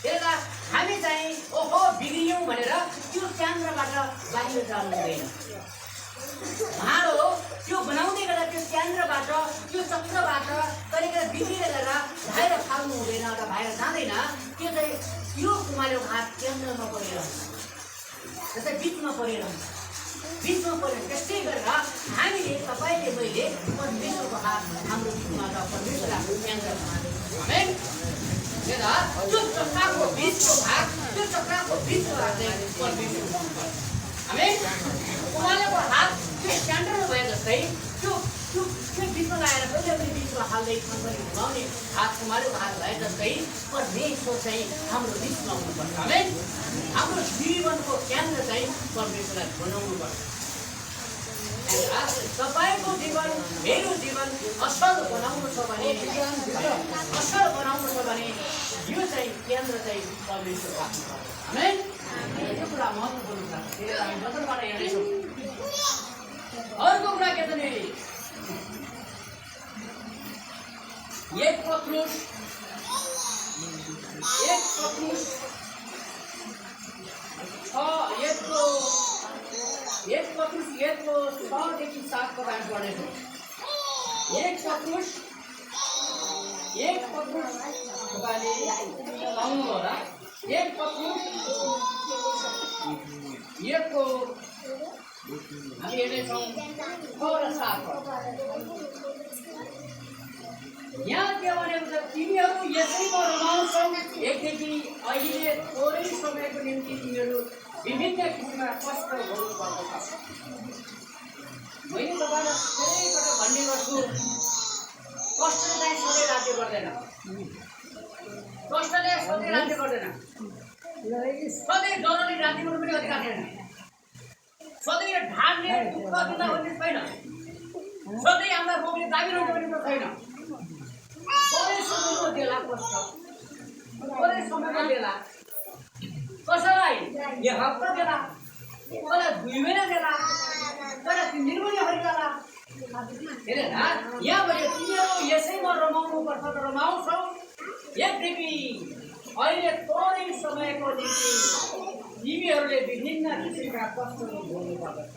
त्यसले हामी चाहिँ ओहो बिग्रियौँ भनेर त्यो केन्द्रबाट बाहिर जानु हुँदैन। भाँडो त्यो बनाउँदै गर्दा त्यो केन्द्रबाट त्यो चक्रबाट कहिले कहिले बिग्रिएर गएर बाहिर फाल्नु हुँदैन र बाहिर जाँदैन। त्यो चाहिँ त्यो कुमारको हात केन्द्रमा परिरहन्छ, जस्तै बिचमा परिरहन्छ। त्यस्तै गरेर हामीले तपाईँले मैले परमेश्वरको हात हाम्रो बिचमा र परमेश्वर आफ्नो केन्द्रमा। त्यो चक्राको बिचको भाग चाहिँ परमेश्वर। उहाँको हात त्यो सेन्टरमा भए जस्तै त्यो बिचमा लगाएर कहिले बिचमा हाल्दै पनि घुमाउने हात उहाँको हात भए जस्तै परमेश्वर चाहिँ हाम्रो बिचमा हुनुपर्छ। हाम्रो जीवनको केन्द्र चाहिँ परमेश्वरलाई बनाउनुपर्छ। तपाईँको जीवन मेरो जीवन असल बनाउनु छ भने यो चाहिँ केन्द्र चाहिँ परमेश्वर राख्नुपर्छ। यो कुरा महत्त्वपूर्ण कुरा छ। हामी वचनबाट हेर्नेछौँ। अर्को कुरा के छ नि, 1 पत्रुस 6:6देखि 7 हामी पढ्नेछौँ। 1 पत्रुस तपाईँले पाउनु होला। 1 पत्रुस 1को हामी हेर्नेछौँ 6 र 7। यहाँ के भनेको छ, तिमीहरू यसैमा रमाउँछौ, एकदेखि अहिले थोरै समयको निम्ति तिमीहरू विभिन्न किसिमका कष्ट भोग्नु पर्दछ। मैले तपाईँलाई धेरैपल्ट भन्ने गर्छु, कष्टले चाहिँ सधैँ राज्य गर्दैन। सधैँ डरले राज्य गर्नु पनि अधिकार छैन। सधैँ ढाडले दुःख दिँदा भन्ने छैन। सधैँ हाम्रा रोगले दाबिरहनु पनि छैन। थोरै समयको बेला कष्ट, थोरै समयको बेला कसैलाई यो हप्ता बेला, कसैलाई 2 महिना बेला, कसैलाई 3 दिन पनि हरिला। हेरेन यहाँ भयो, तिमीहरू यसैमा रमाउनुपर्छ त रमाउँछौ, एकदेखि अहिले थोरै समयको निम्ति तिमीहरूले विभिन्न किसिमका कष्टहरू भोग्नु पर्दछ।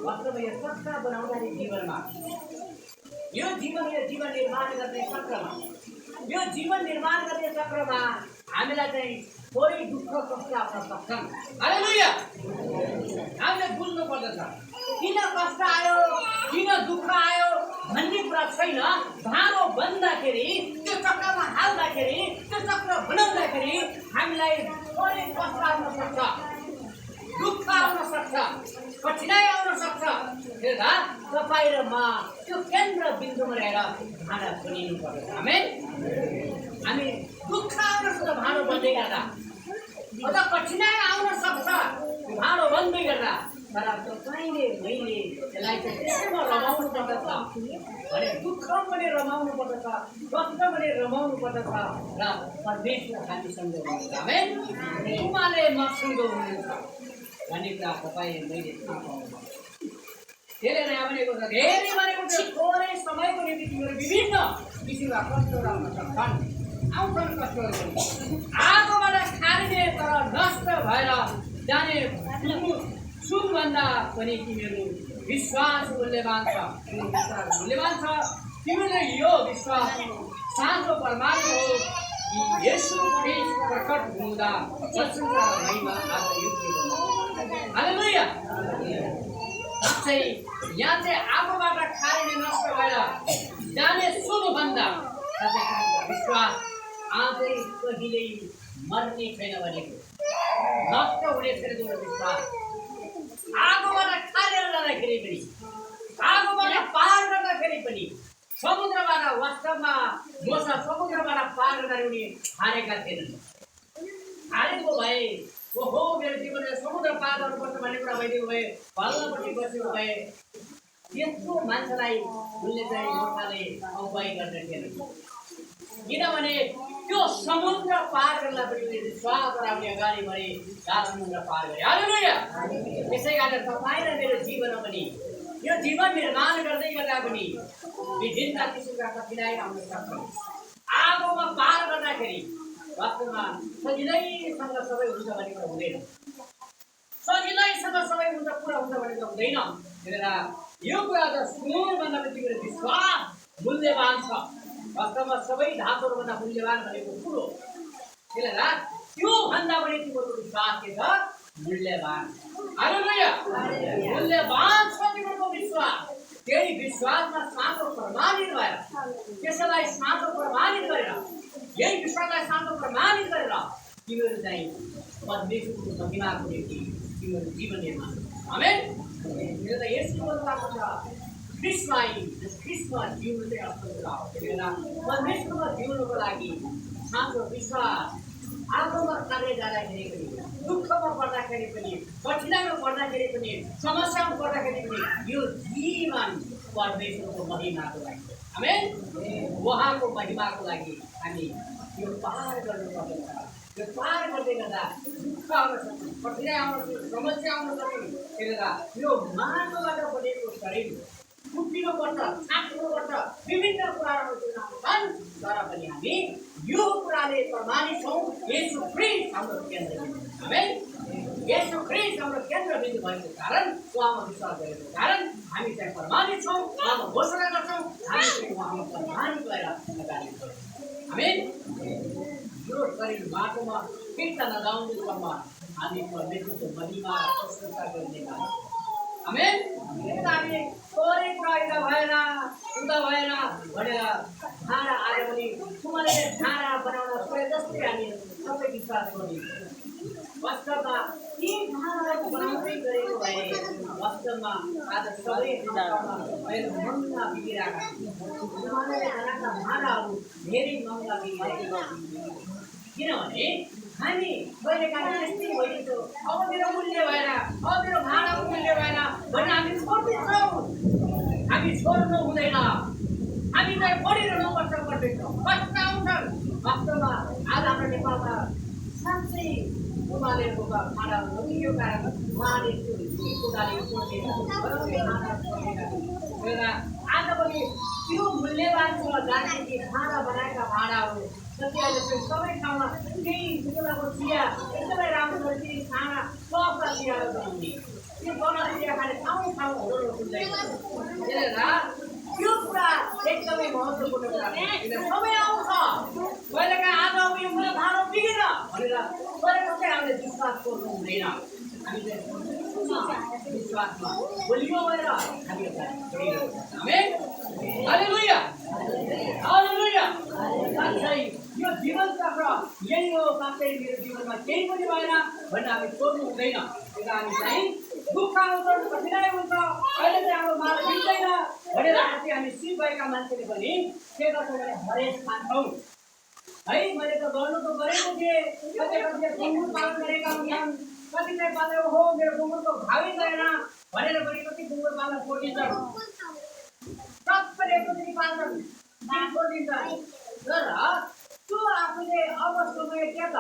वास्तवमा यो चक्र बनाउँदाखेरि जीवनमा यो जीवन निर्माण गर्ने चक्रमा हामीलाई चाहिँ थोरै दुःख कष्ट आउन सक्छन्। हालेलुया। हामीले बुझ्नु पर्दछ किन कष्ट आयो, किन दुःख आयो भन्ने कुरा छैन। भाँडो बन्दाखेरि, त्यो चक्रमा हाल्दाखेरि, त्यो चक्र बनाउँदाखेरि हामीलाई थोरै कष्ट आउन सक्छ, दुःख आउन सक्छ, कठिनाइ आउन सक्छ। हेर्दा तपाईँ र म त्यो केन्द्र बिन्दुमा रहेर भाँडा बनिनु पर्छ। आमेन। हामी दुःख आउन सक्छ भाँडो बन्दै गर्दा, अझ कठिनाइ आउन सक्छ भाँडो बन्दै गर्दा, तर तपाईँले मैले यसलाई चाहिँ त्यसैमा रमाउनु पर्दछ भने दुःख पनि रमाउनु पर्दछ, कष्ट पनि रमाउनु पर्दछ र परमेश्वर हामीसँग हुनुहुन्छ। आमेन। उहाँले मसँग हुनुहुन्छ भन्ने कुरा तपाईँ मैले थाहा पाउनुपर्छ। त्यसले नै भनेको छ, धेरै भनेको छ थोरै समयको निम्ति तिमीहरू विभिन्न किसिमका कष्टहरू आउन सक्छन्, आउँछन् कष्टहरू पनि। आगोबाट खारिने तर नष्ट भएर जाने सुनभन्दा पनि तिमीहरू विश्वास मूल्यवान छ, मूल्यवान छ। तिमीले यो विश्वास साँचो परमात्मा हो कि येशू ख्रीष्ट प्रकट हुँदा संसार भरिमा आज युक्त। हालेलुया। साँच्चै यहाँ चाहिँ आगोबाट खारिने नष्ट भएर जाने सुनभन्दा विश्वास आजै कहिल्यै मर्ने छैन भनेको, नष्ट हुने छैन त्यो विश्वास। आगोबाट खारेर जाँदाखेरि पनि, आगोबाट पार गर्दाखेरि पनि, समुद्रबाट वास्तवमा मोसा समुद्रबाट पार गर्दाखेरि उनी हारेका थिएनन्। हारेको भए ओहो मेरो जीवनले समुद्र पार गर्नुपर्छ भन्ने कुरा भइदिएको भए, भल्लपट्टि बसेको भए त्यस्तो मान्छेलाई उनले चाहिँ मोसाले अगुवाई गर्ने थिएन। किनभने त्यो समुद्र पार गर्दा पनि उनले विश्वास गराउने अगाडि बढे, समुद्र पार गरे। हालेलुया। त्यसै कारण तपाईँ र मेरो जीवनमा पनि यो जीवन निर्माण गर्दै गर्दा पनि विभिन्न किसिमका कठिनाइ आउन सक्छन्। आगोमा पार गर्दाखेरि वास्तवमा सजिलैसँग सबै हुन्छ भन्ने कुरा हुँदैन, सजिलैसँग सबै हुन्छ पुरा हुन्छ भन्ने कुरा हुँदैन। भनेर यो कुरा त सुनभन्दा पनि तिम्रो विश्वास मूल्यवान छ। वास्तवमा सबै धातुहरूभन्दा मूल्यवान भनेको कुरो, त्यसले गर्दा त्योभन्दा पनि तिम्रो विश्वास के छ? मूल्यवान। हालेलुया। मूल्यवान छ तिम्रो विश्वास। त्यही विश्वासमा साँचो प्रमाणित भएर, त्यसलाई साँचो प्रमाणित गरेर, यही विश्वासलाई साँचो प्रमाणित गरेर तिमीहरू चाहिँ परमेश्वरको महिमाको निम्ति तिमीहरू जीवन निर्माण। आमेन। मेरो त यसो बोल्नुभएको छ, ख्रिस्टमा जिउनु चाहिँ असल कुरा हो। त्यही बेला परमेश्वरमा जिउनुको लागि साँचो विश्वास आगोमा खाँदै जाँदाखेरि पनि, दुःखमा पर्दाखेरि पनि, कठिनाइमा पर्दाखेरि पनि, समस्यामा पर्दाखेरि पनि यो जीवन परमेश्वरको महिमाको लागि। आमेन। उहाँको महिमाको लागि हामी यो पार गर्नुपर्छ। यो पार गर्दै गर्दा दुःख आउन सक्छ, कठिनाइ आउन सक्छ, समस्या आउन सक्छ। त्यसले गर्दा यो माटोबाट बनेको शरीर फुटिनुपर्छ, छाट्नुपर्छ, विभिन्न कुराहरू छन्। तर पनि हामी यो कुराले प्रमाणित छौँ, येशू ख्रीष्ट हाम्रो केन्द्र। आमेन। येशू ख्रीष्ट हाम्रो केन्द्रबिन्दु भएको कारण, उहाँमा विश्वास गरेको कारण हामी चाहिँ प्रमाणित छौँ, उहाँमा घोषणा गर्छौँ, हामी चाहिँ उहाँमा प्रमाणित भएर अगाडि बढ्छौँ। आमेन। यो शरीर माटोमा फिर्ता नजाउनुसम्म हामी परमेश्वरको महिमा प्रशंसा गर्ने गर्छौँ। आमेन। हामी थोरै कुरा भएन, उता भएन भनेर भाँडा आज पनि तुम्हारे भाँडा बनाउन सके जस्तै हामी सबै विश्वास गर्छौँ। वास्तवमा यी भाँडाहरू बनाउँदै गरेको भए वास्तवमा आज सबै महँगा बिग्रिरहेका भाँडाहरू धेरै महँगा बिग्रिरहेका। किनभने हामी कहिलेकाहीँ त्यस्तै भइदिन्छौँ, अब मेरो मूल्य भएन, अब मेरो भाँडाको मूल्य भएन भनेर हामी छोड्दिन्छौँ। हामी छोड्नु हुँदैन, हामी चाहिँ बढिरहनुपर्छ। कष्ट आउँछन्। वास्तवमा आज हाम्रो नेपालमा साँच्चै उमालेको भाँडा नमिल्यो कारण उहाँले आज पनि त्यो मूल्यवान छ जाने कि भाँडा बनाएका भाँडाहरू सबै ठाउँमा केही बेलाको चिया एकदमै राम्रो केही खाना सबका चियाहरू बनाउने, त्यो बनाएर चिया खाने ठाउँ हुँदैन। त्यसले गर्दा यो कुरा एकदमै महत्त्वपूर्ण कुरा। समय आउँछ कहिलेकाहीँ आज अब यो मेरो भाँडो बिग्रेन भनेर हामीले विश्वासमा बलियो भएर हामी आमेन हालेलुया हालेलुया साँच्चै यो जीवन चक्र यही हो साँच्चै मेरो जीवनमा केही पनि भएन भनेर हामी सोध्नु हुँदैन हामी चाहिँ दुःख आउँछ कठिनाइ हुन्छ अहिले चाहिँ हाम्रो माल मिल्दैन भनेर हामी सिप भएका मान्छेले पनि के गर्छौँ भने हरेस खान्छौँ है मैले त गर्नु त गरेको थिएँ कति सुँगुर पालन गरेका हुन्छन् कति चाहिँ पालेको हो मेरो सुँगुरको भावै गएन भनेर पनि कति सुँगुर पालन छोडिन्छन् सबैले एकचोटि पाल्छन् छोडिदिन्छन् तर त्यो आफूले अब समय के त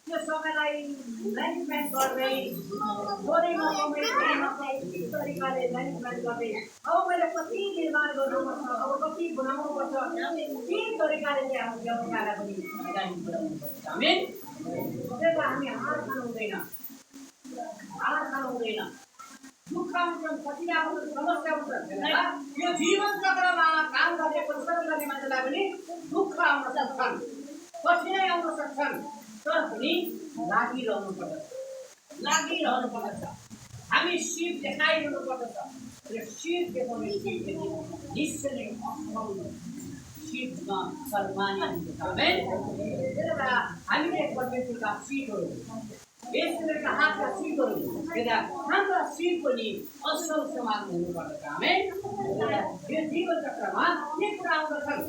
त्यो समयलाई म्यानेजमेन्ट गर्दै थोरैमा समय तरिकाले म्यानेजमेन्ट गर्दै अब मैले कति निर्माण गर्नुपर्छ अब कति बनाउनुपर्छ के तरिकाले चाहिँ हाम्रो व्यवसायलाई पनि अगाडि बढाउनुपर्छ आमेन त्यसलाई हामी हार खानु हुँदैन हार खानु हुँदैन दुःख आउँछन् कठिनाइ आउँछन् समस्या आउँछन् यो जीवन चक्रमा काम गर्ने परिश्रम गर्ने मान्छेलाई पनि दुःख आउन सक्छन् कठिनाइ आउन सक्छन् तर पनि लागिरहनु पर्दछ हामी सिप देखाइरहनु पर्दछ र सिप देखाउने निश्चय नै असल सिपमा सम्मानित हुन्छ त्यसले हामीले परमेश्वरका सिपहरू ईश्वरका हातका सिपहरू हेर्दा हाम्रा सिप पनि असल समाज हुनुपर्दछ आमेन यो जीवन चक्रमा के कुरा आउँदछन्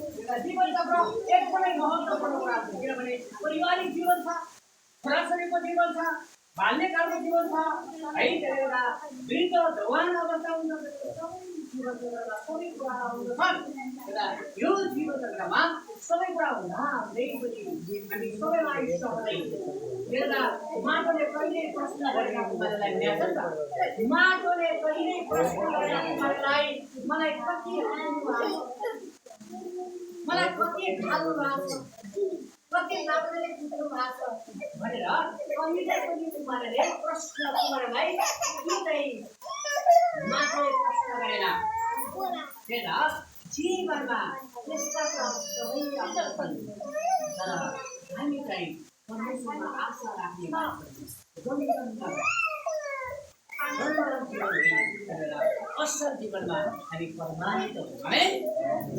जीवन चक्र एकदमै महत्त्वपूर्ण कुरा छ किनभने पारिवारिक जीवन छ छोराछोरीको जीवन छ बाल्यकालको जीवन छ है त्यसले एउटा वृद्ध जवान अवस्था हुन्छ जीवन चक्रमा सबै कुरा आउँदछन् यो जीवन चक्रमा सबै कुरा हुँदै पनि हामी सबैलाई सक्दै हेर्दा माटोले कहिले प्रश्न गरेका कुमारलाई ल्याउँछ नि त माटोले कहिले प्रश्न गरेका कुमारलाई मलाई कति ढाल्नु भएको छ कति लाग्ने कुट्नु भएको छ भनेर कहिले पनि कुमारले प्रश्न कुमारलाई के चाहिँ माटोले प्रश्न गरेन हेर्दा जीवनमा त्यस्ता सबै आउँछन् तर हामी चाहिँ परमेश्वरमा आशा राख्ने असल जीवनमा हामी प्रमाणित हौँ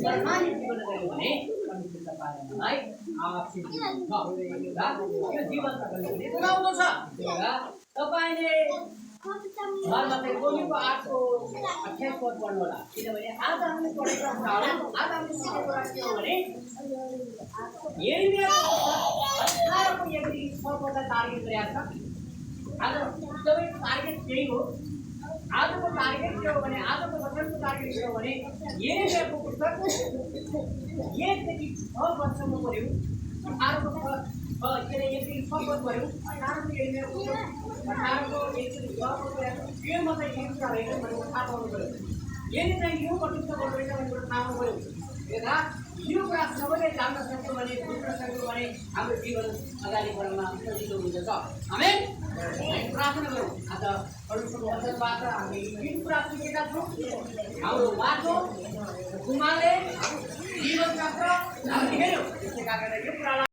प्रमाणित जीवन गऱ्यौँ भने परमेश्वरका पालनलाई आवश्यक यो जीवन बनाउँदछ तपाईँले घरमा चाहिँ रोगीको 8:28 पढ्नु होला किनभने आज हामीले पढेका कुराहरू आज हामीले सिकेको कुरा के हो भने टार्गेट गरेका छ आज तपाईँको टार्गेट त्यही हो आजको टार्गेट के हो भने आजको वचनको टार्गेट के हो भने यही पुस्तक 1 देखि 6 वर्षसम्म पढ्यो 18 पढ्यो 18 यो मात्रै हिंसा रहेछ भनेर थाहा पाउनु पऱ्यो यदि चाहिँ यो प्रतिष्ठा गर्दैछ भनेर थाहा पाउनु पऱ्यो हेर्दा यो कुरा सबैले जान्न सक्यो भने बुझ्न सक्यो भने हाम्रो जीवन अगाडि बढ्न सजिलो हुँदछ आमेन हामी प्रार्थना गरौँ आज परमेश्वरको वचनबाट हामी जुन कुरा सिकेका छौँ हाम्रो बाटो कुमारले जीवन चक्र हामीले हेऱ्यौँ त्यसै कारणले यो कुरालाई